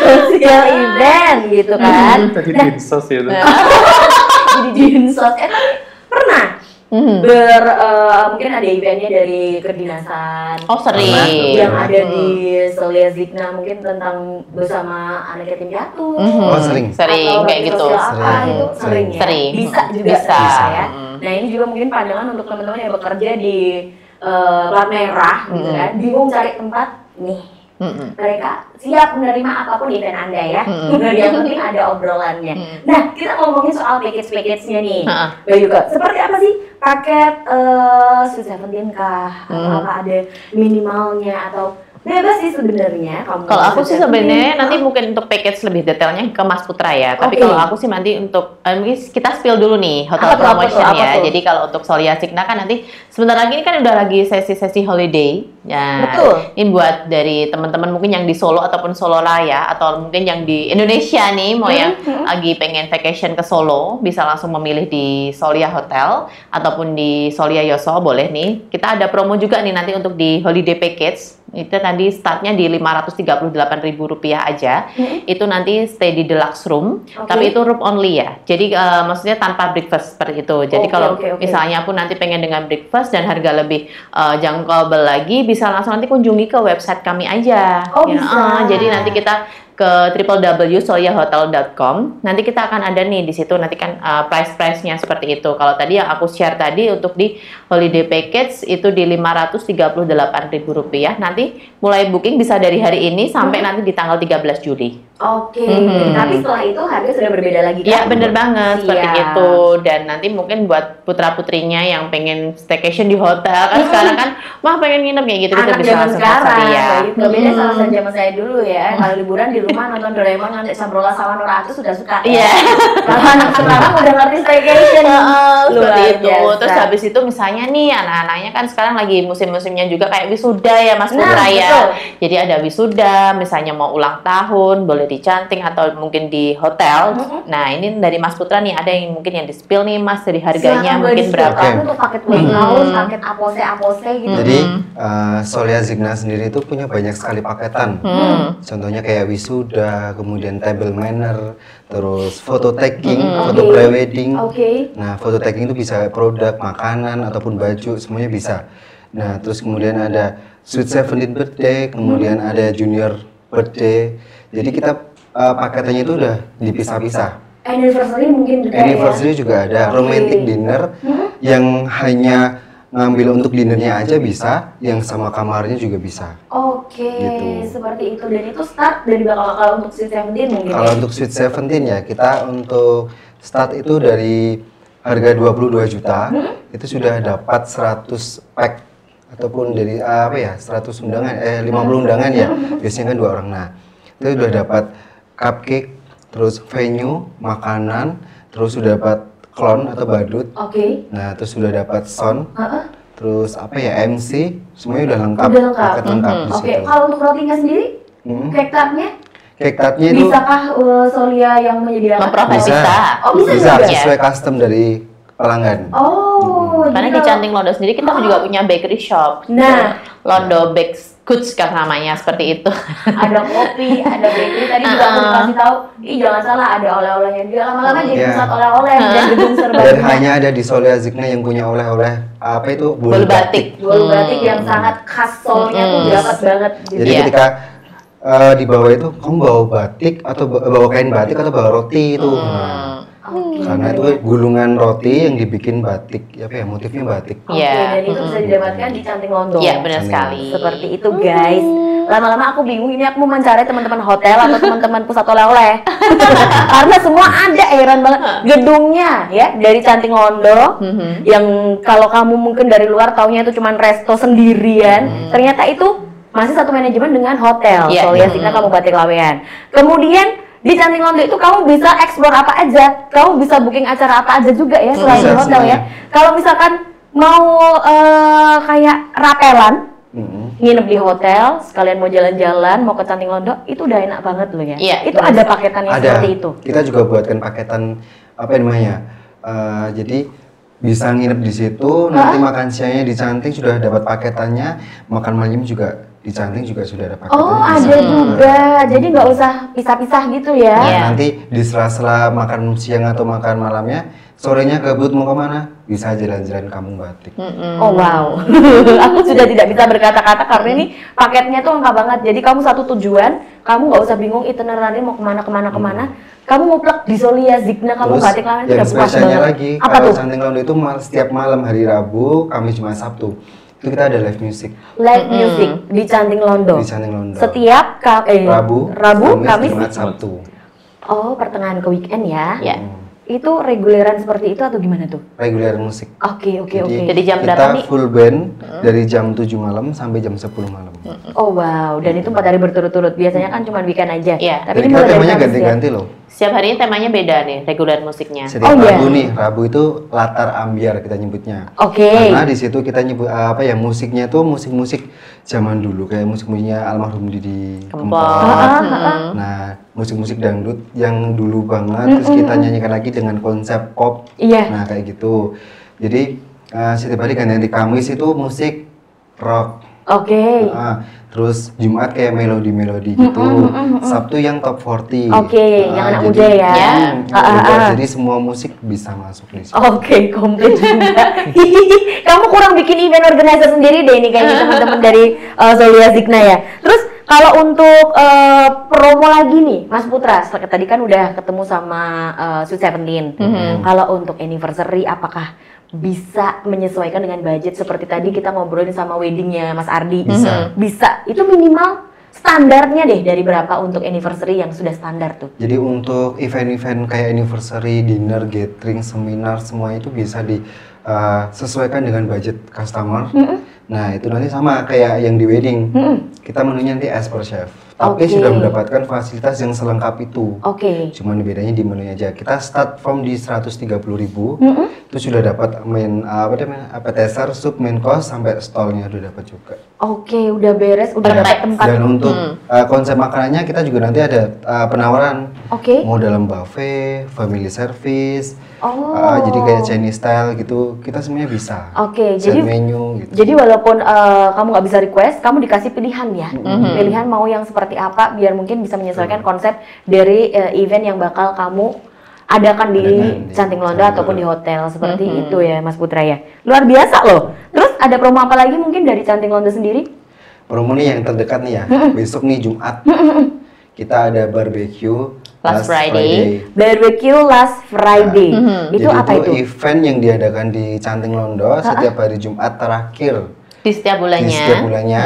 Social event gitu kan.
Tadi dinsos ya.
Jadi dinsos. Pernah mungkin ada eventnya dari kedinasan.
Oh sering.
Yang ada di Solia Zikna mungkin tentang bersama anak yatim piatu.
Oh sering.
Sering kayak gitu.
Sering. Bisa juga ya. Nah ini juga mungkin pandangan untuk teman-teman yang bekerja di plat merah gitu kan, bingung cari tempat nih. Mereka siap menerima apapun event Anda ya. Yang penting ada obrolannya. Nah, kita ngomongin soal package-nya nih. Mbak Yuke, seperti apa sih paket Sweet 17 kah? Atau apa ada minimalnya atau bebas sih sebenarnya.
Kalau aku sih sebenarnya nanti mungkin untuk package lebih detailnya ke Mas Putra ya. Tapi kalau aku sih nanti untuk kita spill dulu nih hotel promotion ya. Jadi kalau untuk Solia Signa kan nanti sebentar lagi ini kan udah lagi sesi-sesi holiday. Ya.
Betul.
Ini buat dari teman-teman mungkin yang di Solo ataupun Solo Raya atau mungkin yang di Indonesia nih mau yang lagi pengen vacation ke Solo bisa langsung memilih di Solia Hotel ataupun di Solia Yoso boleh nih. Kita ada promo juga nih nanti untuk di holiday package. Itu tadi startnya di Rp538.000 aja. Itu nanti stay di deluxe room, tapi itu room only ya. Jadi maksudnya tanpa breakfast seperti itu. Jadi kalau misalnya pun nanti pengen dengan breakfast dan harga lebih jangkauable lagi, bisa langsung nanti kunjungi ke website kami aja.
Bisa.
Jadi nanti kita ke www.soliahotel.com. Nanti kita akan ada nih di situ nanti kan price-nya seperti itu. Kalau tadi yang aku share tadi untuk di holiday package itu di Rp538.000. Nanti mulai booking bisa dari hari ini sampai nanti di tanggal 13 Juli.
Tapi setelah itu harga sudah berbeda lagi kan?
Ya bener banget seperti itu. Dan nanti mungkin buat putra-putrinya yang pengen staycation di hotel kan sekarang kan mah pengen nginep kayak gitu
Anak
bisa
zaman
langsung
sekarang
ya.
Gak beda sama zaman saya dulu ya. Kalau liburan di rumah nonton Doraemon, nanti Sabrola sama Nora Atu sudah suka. Kalau anak sekarang udah ngerti staycation.
Seperti itu. Terus habis itu misalnya nih anak-anaknya kan sekarang lagi musim-musimnya juga kayak wisuda ya Mas Putra ya. Jadi ada wisuda, misalnya mau ulang tahun, boleh dicanting atau mungkin di hotel. Nah ini dari Mas Putra nih ada yang mungkin yang di-spill nih Mas dari harganya mungkin berapa?
Untuk paket house, paket apose gitu.
Jadi Solia Zigna sendiri itu punya banyak sekali paketan. Contohnya kayak wisuda, kemudian table manner, terus photo taking, foto pre-wedding. Nah, photo taking itu bisa produk, makanan ataupun baju, semuanya bisa. Nah, terus kemudian ada Sweet 17 birthday, kemudian ada junior birthday. Jadi kita paketannya itu udah dipisah-pisah.
Anniversary mungkin juga
Anniversary juga ada, romantic dinner yang hanya ngambil untuk dinernya aja bisa, yang sama kamarnya juga bisa. Gitu.
Seperti itu. Dan itu start dari kalau untuk Sweet 17 mungkin.
Kalau untuk Sweet 17 ya kita untuk start itu dari harga 22 juta, itu sudah dapat 100 pack ataupun dari 100 undangan, 50 undangan ya, biasanya kan 2 orang. Nah, itu sudah dapat cupcake, terus venue, makanan, terus sudah dapat clown atau badut. Nah, terus sudah dapat sound. Terus MC, semuanya udah lengkap. Paket lengkap di situ.
Kalau untuk rotinya sendiri, cake tartnya?
Cake tartnya itu
Bisakah Solia yang menyediakan?
Bisa sesuai custom dari pelanggan.
Karena di Canting Londo sendiri kita juga punya bakery shop.
Nah,
Londo Bakes Goods kan namanya seperti itu.
Ada kopi, ada bakery. Tadi juga aku dikasih tahu, jangan salah ada oleh-olehnya juga. Lama-lama jadi pusat oleh-oleh dan gedung serba.
Dan hanya ada di Solia Zigna yang punya oleh-oleh bolu batik.
Bolu batik yang sangat khas Solnya tuh dapat banget.
Jadi ketika di bawah itu kamu bawa batik atau bawa kain batik atau bawa roti itu. Karena itu gulungan roti yang dibikin batik, motifnya batik.
Dan itu bisa didapatkan di Canting Londo.
Iya, benar sekali.
Seperti itu guys. lama-lama aku bingung ini aku mau mencari teman-teman hotel atau teman-teman pusat oleh-oleh. Karena semua ada, heran banget. Gedungnya ya dari Canting Londo yang kalau kamu mungkin dari luar taunya itu cuman resto sendirian, ternyata itu masih satu manajemen dengan hotel. Solya Signa Kampung Batik Lawean. Kemudian di Canting Londo itu kamu bisa explore apa aja, kamu bisa booking acara apa aja juga ya selain di hotel ya. Kalau misalkan mau kayak rapelan, nginep di hotel, sekalian mau jalan-jalan, mau ke Canting Londo, itu udah enak banget loh ya. Itu ada paketannya seperti itu.
Kita juga buatkan paketan apa namanya? Jadi bisa nginep di situ, nanti makan siangnya di Canting sudah dapat paketannya, makan malam juga di Canting juga sudah ada paketannya.
Oh, ada juga. Jadi nggak usah pisah-pisah gitu ya.
Nanti di sela-sela makan siang atau makan malamnya, sorenya gabut mau kemana? Bisa jalan-jalan Kampung Batik.
Oh wow, aku sudah tidak bisa berkata-kata karena ini paketnya tuh lengkap banget. Jadi kamu satu tujuan, kamu nggak usah bingung itinerary mau kemana. Kamu mau plug di Solya Signa Kampung Batik Lawean itu udah puas
spesialnya
banget.
lagi,
Apa
kalau
tuh?
Canting Londo itu setiap malam hari Rabu, Kamis, Jumat, Sabtu itu kita ada live music
Live music di Canting Londo.
di Canting Londo.
Setiap
Rabu,
Kamis,
Jumat, Sabtu.
Oh, pertengahan ke weekend ya.
Ya.
Itu reguleran seperti itu atau gimana tuh?
Reguler musik.
Oke.
Jadi jam
kita
berapa nih?
full band dari jam 7 malam sampai jam 10 malam.
Oh wow, dan itu 4 hari berturut-turut. Biasanya kan cuma weekend aja.
Iya.
Tapi
Jadi
ini
kita
mulai dari
temanya
Kamis ya?
ganti-ganti loh.
Setiap harinya temanya beda nih, reguler musiknya.
Setiap
iya.
Rabu nih, Rabu itu latar ambiar kita nyebutnya.
Oke.
Karena di situ kita nyebut apa ya, musiknya tuh musik-musik zaman dulu kayak musik-musiknya almarhum Didi Kempot. Nah, musik-musik dangdut yang dulu banget terus kita nyanyikan lagi dengan konsep pop.
Iya.
Nah, kayak gitu. Jadi setiap hari ganti Kamis itu musik rock.
Oke.
Terus Jumat kayak melodi-melodi gitu. Sabtu yang top 40.
Oke, yang anak muda ya.
Jadi semua musik bisa masuk di situ.
Oke, komplit juga. Kamu kurang bikin event organizer sendiri deh ini kayaknya teman-teman dari Solya Signa ya. Terus kalau untuk promo lagi nih, Mas Putra, tadi kan udah ketemu sama Sweet Seventeen. Kalau untuk anniversary, apakah bisa menyesuaikan dengan budget seperti tadi kita ngobrolin sama weddingnya Mas Ardi? Bisa. Itu minimal standarnya deh dari berapa untuk anniversary yang sudah standar tuh?
Jadi untuk event-event kayak anniversary, dinner, gathering, seminar, semua itu bisa disesuaikan dengan budget customer. Nah, itu nanti sama kayak yang di wedding. Kita menunya nanti as per chef. Tapi sudah mendapatkan fasilitas yang selengkap itu. Cuman bedanya di menunya aja. Kita start from di 130.000. Itu sudah dapat main appetizer, sup, main course sampai stolnya udah dapat juga.
Udah beres, udah dapat tempat.
Dan untuk konsep makanannya kita juga nanti ada penawaran. Mau dalam buffet, family service. Jadi kayak Chinese style gitu, kita semuanya bisa.
Jadi
menu gitu.
Jadi walaupun kamu nggak bisa request, kamu dikasih pilihan ya. Pilihan mau yang seperti apa, biar mungkin bisa menyesuaikan konsep dari event yang bakal kamu adakan di Canting Londo ataupun di hotel seperti itu ya, Mas Putra ya. Luar biasa loh. Terus ada promo apa lagi mungkin dari Canting Londo sendiri?
Promo nih yang terdekat nih ya. Besok nih Jumat. Kita ada barbecue
Last Friday.
Barbecue Last Friday. Itu
jadi
apa itu?
Event yang diadakan di Canting Londo setiap hari Jumat terakhir
Di setiap bulannya.
di setiap bulannya.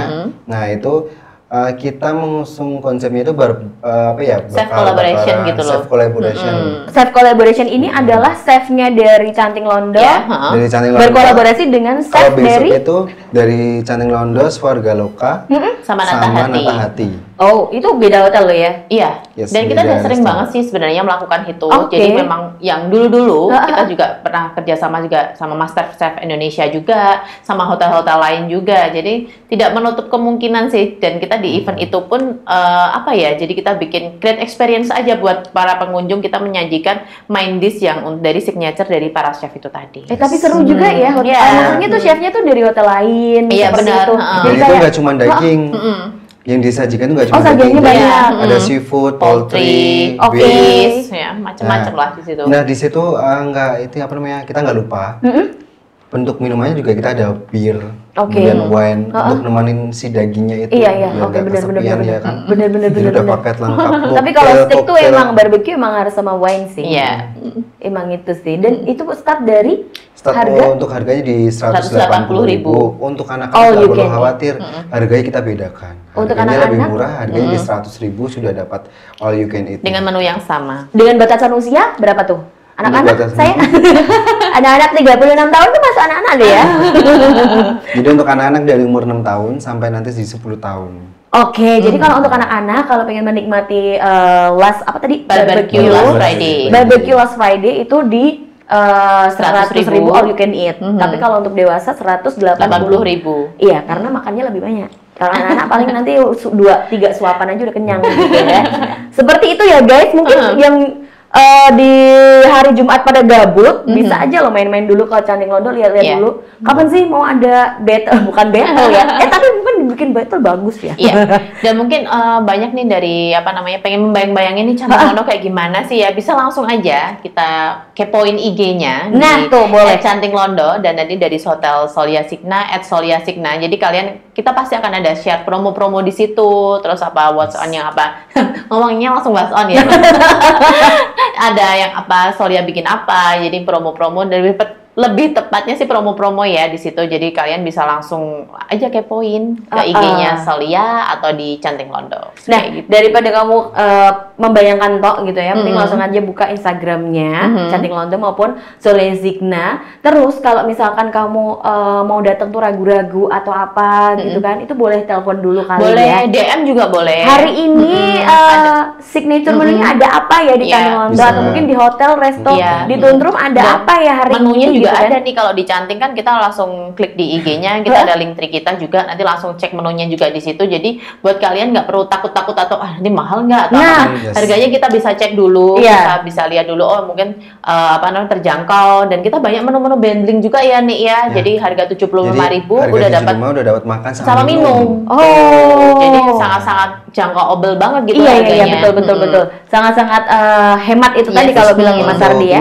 Nah, itu kita mengusung konsepnya itu
Chef collaboration gitu loh.
Chef collaboration.
Chef collaboration ini adalah chefnya dari Canting Londo
Dari Canting Londo
berkolaborasi dengan chef
kalau besok
dari
itu dari Canting Londo, Swarga Loka
sama Nata
Hati.
Oh, itu beda hotel loh ya?
Iya.
Yes,
Dan kita udah
beda
sering
restoran.
banget sih sebenarnya melakukan itu. Jadi memang yang dulu-dulu kita juga pernah kerjasama juga sama Master Chef Indonesia juga, sama hotel-hotel lain juga. Jadi tidak menutup kemungkinan sih. Dan kita di event itu pun jadi kita bikin great experience aja buat para pengunjung. Kita menyajikan main dish yang dari signature dari para chef itu tadi.
Tapi seru juga ya hotel. Maksudnya tuh chefnya tuh dari hotel lain.
Iya,
seperti
benar.
itu.
Dan
Jadi
itu
kayak
nggak cuma daging. Yang disajikan itu nggak cuma
sajiannya
daging.
banyak.
Ada seafood,
poultry,
poultry,
beef, ya macam-macam lah di situ.
Nah, di situ kita nggak lupa. Bentuk minumannya juga kita ada bir, kemudian wine untuk nemenin si dagingnya itu.
Iya.
biar
Oke,
nggak
benar-benar.
kesepian, ya kan.
Benar-benar.
Jadi udah paket lengkap.
Tapi kalau
Cocktail,
steak tuh
cocktail.
emang barbecue emang harus sama wine sih.
Iya.
emang itu sih. Dan itu start dari
Untuk harganya di 180.000. Untuk anak-anak nggak perlu khawatir, harganya kita bedakan.
Untuk
harganya lebih
anak-anak,
murah, harganya di 100.000 sudah dapat all you can eat.
Dengan menu yang sama.
Dengan batasan usia berapa tuh? Anak-anak
batasan
saya anak-anak 36 tahun tuh masuk anak-anak deh ya.
Jadi untuk anak-anak dari umur 6 tahun sampai nanti di 10 tahun.
Oke, jadi kalau untuk anak-anak kalau pengen menikmati
Barbecue Last Friday.
Barbecue Last Friday itu di 100.000 all you can eat. Tapi kalau untuk dewasa 180.000. Iya, karena makannya lebih banyak. Kalau anak-anak paling nanti 2-3 suapan aja udah kenyang gitu ya. Seperti itu ya guys, mungkin yang di hari Jumat pada gabut bisa aja lo main-main dulu ke Canting Londo, lihat-lihat dulu kapan sih mau ada battle, bukan battle ya, tapi mungkin bikin battle bagus ya.
Iya. Dan mungkin banyak nih dari pengen membayang-bayangin nih Canting Londo kayak gimana sih ya, bisa langsung aja kita kepoin IG-nya.
Nah tuh boleh
Canting Londo, dan nanti dari Hotel Solia Signa @soliasigna. Jadi kita pasti akan ada share promo-promo di situ, terus what's on yang ngomongnya langsung what's on ya. Ada yang Solia bikin jadi promo-promo, dan lebih tepatnya sih promo-promo ya di situ. Jadi kalian bisa langsung aja kepoin ke IG-nya Solia atau di Canting Londo.
Nah, gitu. Daripada kamu membayangkan gitu ya, mending langsung aja buka Instagramnya Canting Londo maupun Solia Signa. Terus kalau misalkan kamu mau datang tuh ragu-ragu atau apa gitu kan, itu boleh telepon dulu kali ya.
Boleh, DM juga boleh.
Hari ini signature menunya ada apa ya di Canting Londo, atau mungkin di hotel, resto, di Tundrum ada apa ya hari
menunya
ini?
Juga ada nih kalau di Canting kan, kita langsung klik di IG-nya, kita ada link tree kita juga, nanti langsung cek menunya juga di situ. Jadi buat kalian nggak perlu takut-takut atau nanti mahal nggak atau harganya kita bisa cek dulu, bisa lihat dulu mungkin terjangkau, dan kita banyak menu-menu bundling juga ya nih ya. Jadi harga 75.000 udah dapat
makan
sama minum. Jadi sangat-sangat jangkauable banget gitu harganya.
Iya betul. Sangat-sangat hemat itu tadi kalau bilang Mas Ardi ya.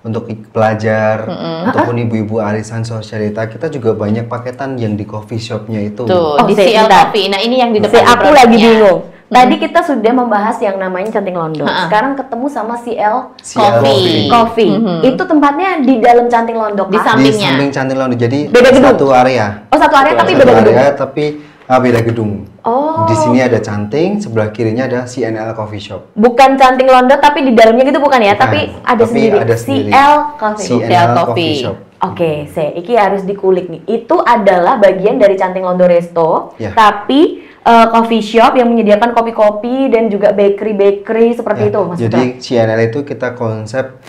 Untuk pelajar, ataupun ibu-ibu arisan sosialita, kita juga banyak paketan yang di coffee shopnya itu.
Tuh, di CL Coffee. Nah ini yang di depan
aku lagi bingung. Tadi kita sudah membahas yang namanya Canting Londo. Sekarang ketemu sama CL Coffee. Itu tempatnya di dalam Canting Londo,
di sampingnya.
Di samping Canting Londo. Jadi
beda gedung.
Satu area.
Oh, satu area tapi beda gedung.
Beda gedung. Di sini ada Canting, sebelah kirinya ada CNL Coffee Shop.
Bukan Canting Londo tapi di dalamnya gitu bukan ya? Tapi ada sendiri. CL
Coffee Shop.
Oke, iki harus dikulik nih. Itu adalah bagian dari Canting Londo Resto, tapi coffee shop yang menyediakan kopi-kopi dan juga bakery seperti itu, Mas.
Jadi CNL itu kita konsep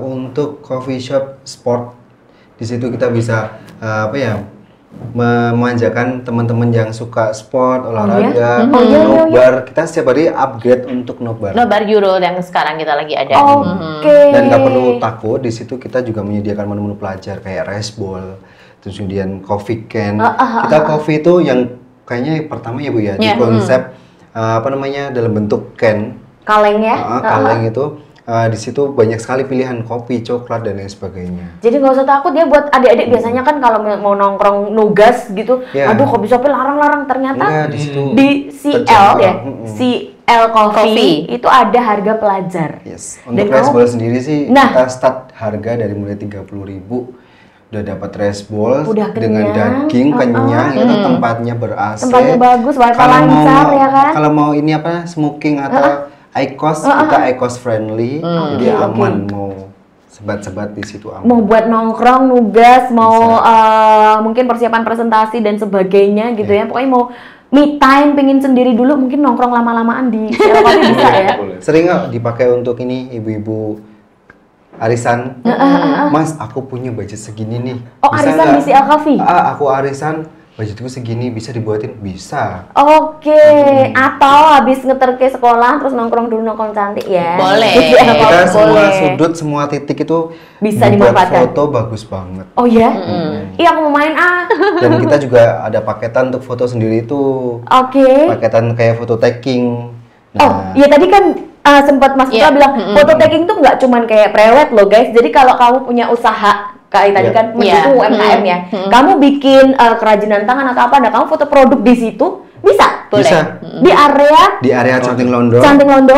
untuk coffee shop sport. Di situ kita bisa memanjakan teman-teman yang suka sport, olahraga, nobar. Kita setiap hari upgrade untuk nobar.
Nobar Euro yang sekarang kita lagi ada.
Dan nggak perlu takut, di situ kita juga menyediakan menu-menu pelajar kayak rice bowl, terus kemudian coffee can. Kita coffee itu yang kayaknya pertama ya Bu ya, di konsep dalam bentuk can.
Kaleng ya?
Kaleng itu. Di situ banyak sekali pilihan kopi, coklat, dan lain sebagainya.
Jadi nggak usah takut ya buat adik-adik biasanya kan kalau mau nongkrong nugas gitu, aduh kopi shopnya larang-larang, ternyata di CL CL Coffee itu ada harga pelajar.
Untuk rice bowl sendiri sih kita start harga dari mulai 30.000. Udah dapat rice bowl dengan daging kenyang, itu tempatnya ber-AC.
Tempatnya bagus, wifi lancar ya kan?
Kalau mau ini smoking atau IQOS, kita IQOS friendly, jadi aman, mau sebat-sebat di situ aman.
Mau buat nongkrong, nugas, mau mungkin persiapan presentasi dan sebagainya gitu ya. Pokoknya mau me time, pengen sendiri dulu, mungkin nongkrong lama-lamaan di CL Coffee bisa ya.
Sering nggak dipakai untuk ini ibu-ibu arisan? Mas, aku punya budget segini nih.
Oh, bisa arisan gak? Di CL Coffee?
Aku arisan. Budgetku segini, bisa dibuatin? Bisa.
Atau habis ngeter ke sekolah terus nongkrong dulu, nongkrong cantik ya.
Boleh.
Kita semua sudut, semua titik itu
bisa dimanfaatkan.
Foto bagus banget.
Oh ya? Iya, aku mau main
Dan kita juga ada paketan untuk foto sendiri itu. Paketan kayak foto taking.
Iya tadi kan sempat Mas Putra bilang foto taking tuh nggak cuman kayak prewed loh guys. Jadi kalau kamu punya usaha kayak tadi kan mendukung UMKM ya. Kamu bikin kerajinan tangan atau apa, nah kamu foto produk di situ, Bisa?
Boleh.
Bisa.
Di area
Di area Canting Londo,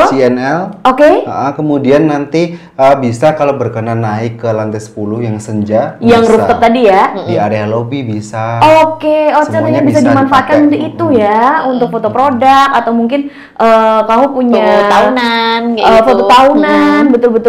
CNL.
Oke.
Kemudian nanti bisa kalau berkenan naik ke lantai 10 yang senja.
Yang
bisa.
rooftop tadi ya?
Di area lobby bisa.
Oke,
Semuanya
caranya bisa dimanfaatkan
dipakai.
untuk itu ya, untuk foto produk atau mungkin kamu punya
Foto tahunan, kayak gitu.
foto tahunan,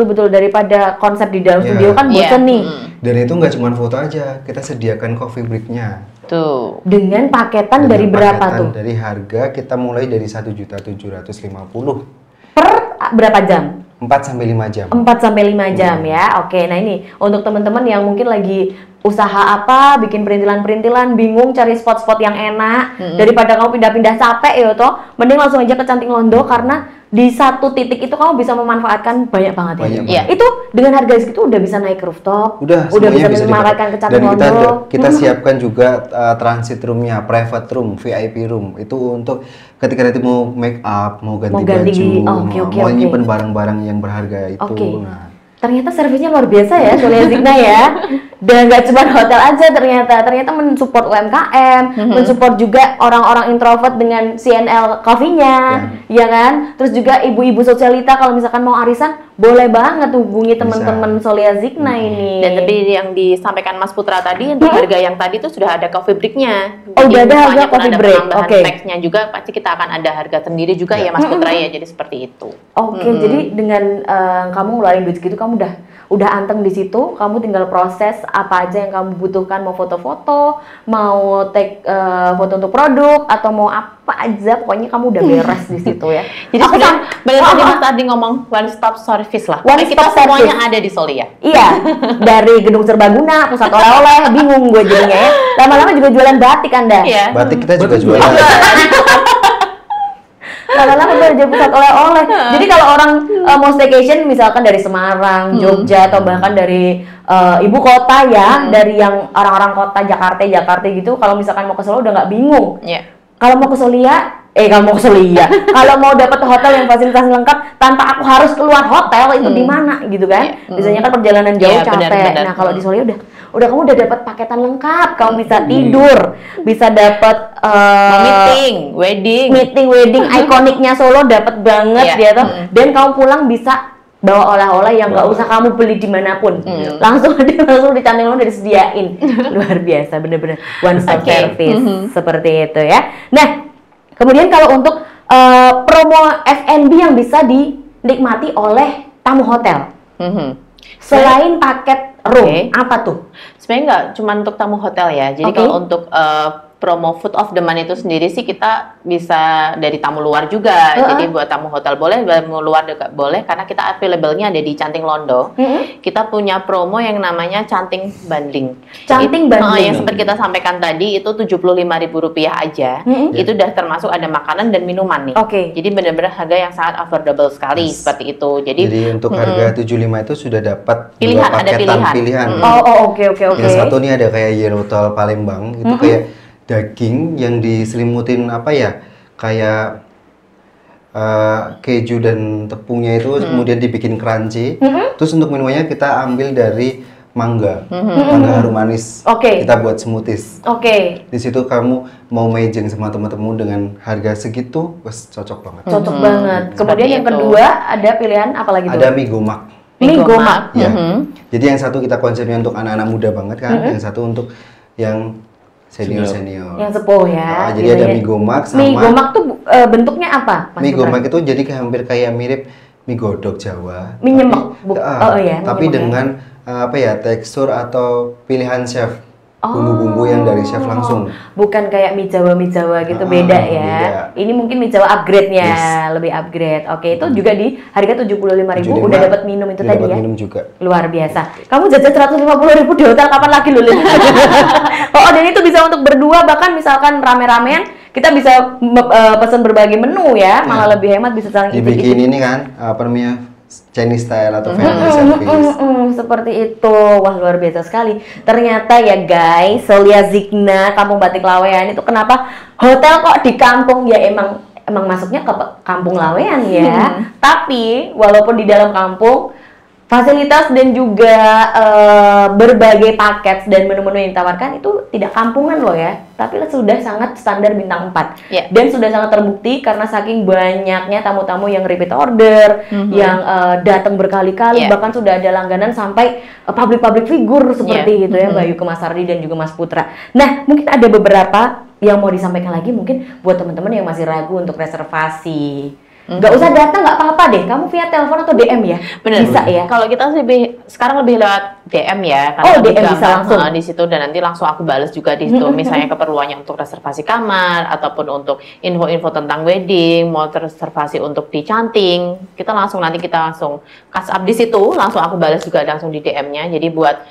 betul daripada konsep di dalam
Iya.
studio kan bosen nih.
Dan itu nggak cuma foto aja, kita sediakan coffee break-nya.
Tuh.
Dengan paketan
Dengan
dari berapa
paketan
tuh?
Dari harga kita mulai dari 1.750.000
Per berapa jam?
4 sampai 5 jam.
4 sampai 5 jam ya. Oke, nah ini untuk teman-teman yang mungkin lagi usaha apa, bikin perintilan-perintilan, bingung cari spot-spot yang enak, daripada kamu pindah-pindah capek ya toh, mending langsung aja ke Canting Londo karena di satu titik itu kamu bisa memanfaatkan banyak banget ya.
Banyak
banget.
Itu dengan harga segitu udah bisa naik ke rooftop,
Udah
bisa
semuanya
memanfaatkan ke
dipakai.
Canting
Dan
Londo.
kita siapkan juga transit room-nya, private room, VIP room. Itu untuk ketika nanti mau make up, mau ganti baju, mau nyimpen barang-barang yang berharga itu.
Oke.
Nah,
Ternyata servisnya luar biasa ya Solia Zigna ya. Dan nggak cuma hotel aja ternyata mensupport UMKM, mensupport juga orang-orang introvert dengan CNL coffee-nya, ya kan? Terus juga ibu-ibu sosialita kalau misalkan mau arisan, boleh banget hubungi teman-teman Solia Zigna ini.
Dan tapi yang disampaikan Mas Putra tadi untuk harga yang tadi itu sudah ada coffee break-nya.
Oh, udah ada
misalnya
harga
pun
coffee
ada
break.
penambahan
Oke.
teksnya juga pasti kita akan ada harga sendiri juga ya Mas Putra ya. Jadi seperti itu.
Oke, jadi dengan kamu ngeluarin duit segitu, kamu udah anteng di situ, kamu tinggal proses apa aja yang kamu butuhkan, mau foto-foto, mau take foto untuk produk, atau mau apa aja, pokoknya kamu udah beres di situ ya.
Jadi sebenarnya benar tadi Mas tadi ngomong one stop service lah.
One
Kita
stop
semuanya
service.
ada di Solia.
Iya, dari Gedung Serbaguna, pusat oleh-oleh, bingung gue jadinya ya. Lama-lama juga jualan batik Anda.
Iya.
batik kita juga jualan.
Lama-lama udah jadi pusat oleh-oleh. Jadi kalau orang mau staycation misalkan dari Semarang, Jogja, atau bahkan dari ibu kota ya, dari yang orang-orang kota Jakarta gitu, kalau misalkan mau ke Solo udah nggak bingung.
Iya.
Kalau mau ke Solia, kalau mau dapat hotel yang fasilitas lengkap tanpa aku harus keluar hotel itu di mana gitu kan? Biasanya kan perjalanan jauh
Iya,
capek.
benar.
Nah kalau di Solia udah kamu udah dapat paketan lengkap, kamu bisa tidur, bisa dapat
Mau wedding.
wedding ikoniknya Solo dapat banget
Iya.
dia tuh. Dan kamu pulang bisa bawa oleh-oleh yang nggak usah kamu beli dimanapun, langsung di Canting Londo udah disediain. Luar biasa, bener-bener one stop
Oke.
service seperti itu ya. Nah, kemudian kalau untuk promo F&B yang bisa dinikmati oleh tamu hotel, selain paket room,
Oke.
apa tuh?
Sebenarnya nggak cuma untuk tamu hotel ya. Jadi
Oke.
kalau untuk promo Food of the Month itu sendiri sih kita bisa dari tamu luar juga. Jadi buat tamu hotel boleh, tamu luar juga boleh karena kita available-nya ada di Canting Londo. Kita punya promo yang namanya Canting Bundling.
Canting
Itu,
Bundling.
yang seperti kita sampaikan tadi itu Rp75.000 aja. Itu udah termasuk ada makanan dan minuman nih.
Oke.
Jadi benar-benar harga yang sangat affordable sekali seperti itu. Jadi
Jadi untuk harga 75 itu sudah dapat
Pilihan,
dua
ada
paketan
pilihan.
Oke.
Yang satu nih ada kayak Yerotol Palembang, itu kayak daging yang diselimutin apa ya, kayak keju dan tepungnya itu kemudian dibikin crunchy. Terus untuk minumannya kita ambil dari mangga, mangga harum manis.
Oke.
Kita buat smoothies.
Oke.
Di situ kamu mau mejeng sama teman-teman dengan harga segitu, wes cocok banget.
Cocok banget. Kemudian
Seperti
yang
itu.
kedua ada pilihan apa lagi tuh?
Ada mie gomak.
Mie gomak.
Ya. Jadi yang satu kita konsepnya untuk anak-anak muda banget kan, yang satu untuk yang senior.
Yang sepuh ya.
Nah, jadi ada mie gomak sama
Mie gomak tuh bentuknya apa, Mas
mie
Putra?
gomak itu jadi hampir kayak mirip mie godok Jawa.
Mie nyemek. Mie
Tapi
nyemek
dengan apa ya, tekstur atau pilihan chef. Bumbu-bumbu yang dari chef langsung.
Bukan kayak mie Jawa gitu, beda ya.
beda.
Ini mungkin mie Jawa upgrade-nya,
Yes.
lebih upgrade. Oke, itu juga di harga 75.000
75,
udah dapat minum itu
udah
tadi
dapat
ya.
minum juga.
Luar biasa. Kamu jajan 150.000 di hotel kapan lagi lu, Lin? Dan itu bisa untuk berdua, bahkan misalkan rame-ramean kita bisa pesan berbagai menu ya, malah lebih hemat, bisa saling
Dibikin ini kan apa namanya, Chinese style atau family service.
seperti itu. Wah, luar biasa sekali. Ternyata ya guys, Solia Zigna, Kampung Batik Lawean itu kenapa hotel kok di kampung ya, emang masuknya ke kampung Lawean ya. Tapi walaupun di dalam kampung fasilitas dan juga berbagai paket dan menu-menu yang ditawarkan itu tidak kampungan loh ya, tapi sudah sangat standar bintang 4.
Yeah.
Dan sudah sangat terbukti karena saking banyaknya tamu-tamu yang repeat order, yang datang berkali-kali, bahkan sudah ada langganan sampai public figure seperti gitu ya, Mbak Yuke, Mas Ardi dan juga Mas Putra. Nah, mungkin ada beberapa yang mau disampaikan lagi mungkin buat teman-teman yang masih ragu untuk reservasi. Nggak usah datang, nggak apa-apa deh. Kamu via telepon atau DM ya?
Bener.
Bisa ya?
Kalau kita sekarang lebih lewat DM ya.
Oh,
lebih
DM bisa langsung?
di situ, dan nanti langsung aku balas juga di situ. Misalnya keperluannya untuk reservasi kamar, ataupun untuk info-info tentang wedding, mau reservasi untuk di canting, kita langsung catch up di situ, langsung aku balas juga langsung di DM-nya. Jadi buat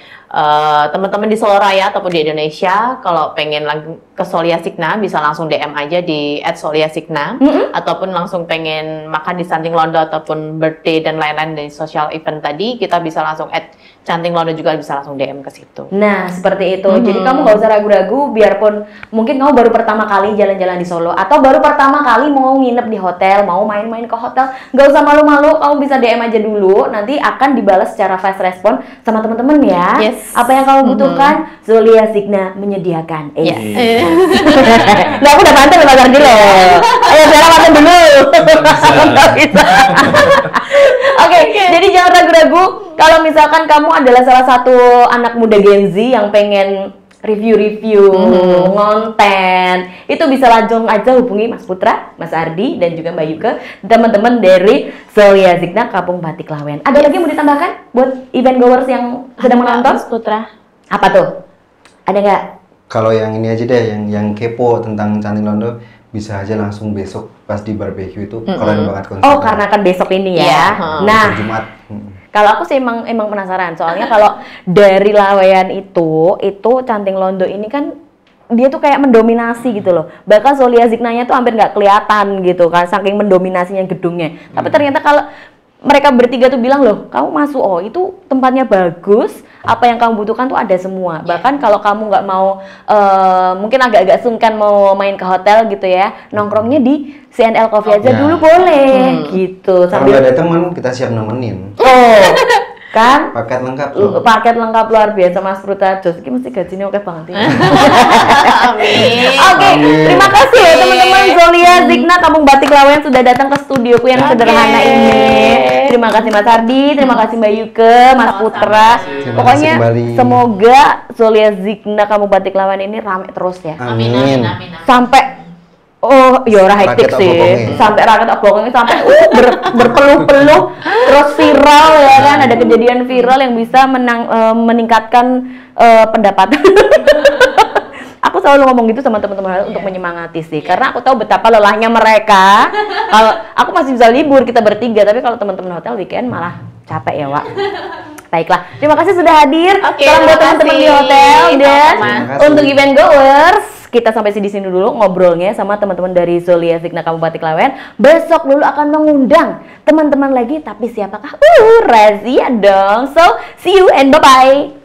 teman-teman di Solo Raya ataupun di Indonesia, kalau pengen ke Solia Signa bisa langsung DM aja di @soliasigna, ataupun langsung pengen makan di Canting Londo ataupun birthday dan lain-lain dari social event tadi, kita bisa langsung Canting Londo juga bisa langsung DM ke situ.
Nah, seperti itu. Jadi kamu nggak usah ragu-ragu, biarpun mungkin kamu baru pertama kali jalan-jalan di Solo atau baru pertama kali mau nginep di hotel, mau main-main ke hotel, nggak usah malu-malu, kamu bisa DM aja dulu, nanti akan dibalas secara fast respon sama teman-teman ya.
Yes.
Apa yang kamu butuhkan, Solia Signa menyediakan.
Yes.
Nah, aku udah pantun Mas Ardi loh. Ayo Vera pantun dulu. Nggak bisa. Oke, jadi jangan ragu-ragu kalau misalkan kamu adalah salah satu anak muda Gen Z yang pengen review-review, ngonten, itu bisa langsung aja hubungi Mas Putra, Mas Ardi, dan juga Mbak Yuke, teman-teman dari Solia Signa Kampung Batik Lawen. Ada lagi yang mau ditambahkan buat event goers yang sedang menonton?
Mas Putra.
Apa tuh? Ada nggak?
Kalau yang ini aja deh, yang kepo tentang Canting Londo, bisa aja langsung besok pas di barbecue itu keren banget konsepnya.
Oh, karena kan besok ini ya. Nah,
Jumat.
kalau aku sih emang penasaran, soalnya kalau dari Lawean itu Canting Londo ini kan dia tuh kayak mendominasi gitu loh. Bahkan Solia Signanya tuh hampir nggak kelihatan gitu kan, saking mendominasinya gedungnya. Tapi ternyata kalau mereka bertiga tuh bilang, loh, kamu masuk, oh itu tempatnya bagus, apa yang kamu butuhkan tuh ada semua. Bahkan kalau kamu nggak mau, mungkin agak-agak sungkan mau main ke hotel gitu ya, nongkrongnya di CNL Coffee aja dulu boleh, gitu.
Kalau nggak ada teman, kita siap nemenin.
Oh, kan?
Paket lengkap.
Paket lengkap luar biasa Mas Pruta. Jos, ini mesti gajinya oke banget.
Amin.
Oke, terima kasih ya teman-teman Solia Signa Kampung Batik Lawen sudah datang ke studioku yang sederhana ini. Terima kasih Mas Ardi, terima kasih Mbak Yuke, Mas Putra. Pokoknya semoga Solia Signa Kampung Batik Lawen ini rame terus ya.
Amin.
Sampai ora hektik sih. Sampai rakyat obongnya sampai berpeluh-peluh terus viral ya kan, ada kejadian viral yang bisa meningkatkan pendapatan. Aku selalu ngomong gitu sama teman-teman untuk menyemangati sih, karena aku tahu betapa lelahnya mereka. Kalau aku masih bisa libur kita bertiga, tapi kalau teman-teman hotel weekend malah capek ya, Wak. Baiklah, terima kasih sudah hadir. Salam buat teman-teman di hotel, dan untuk event goers kita sampai di sini dulu ngobrolnya sama teman-teman dari Solia Signa Kampung Batik Lawen. Besok dulu akan mengundang teman-teman lagi, tapi siapakah? Razia dong. So, see you and bye-bye.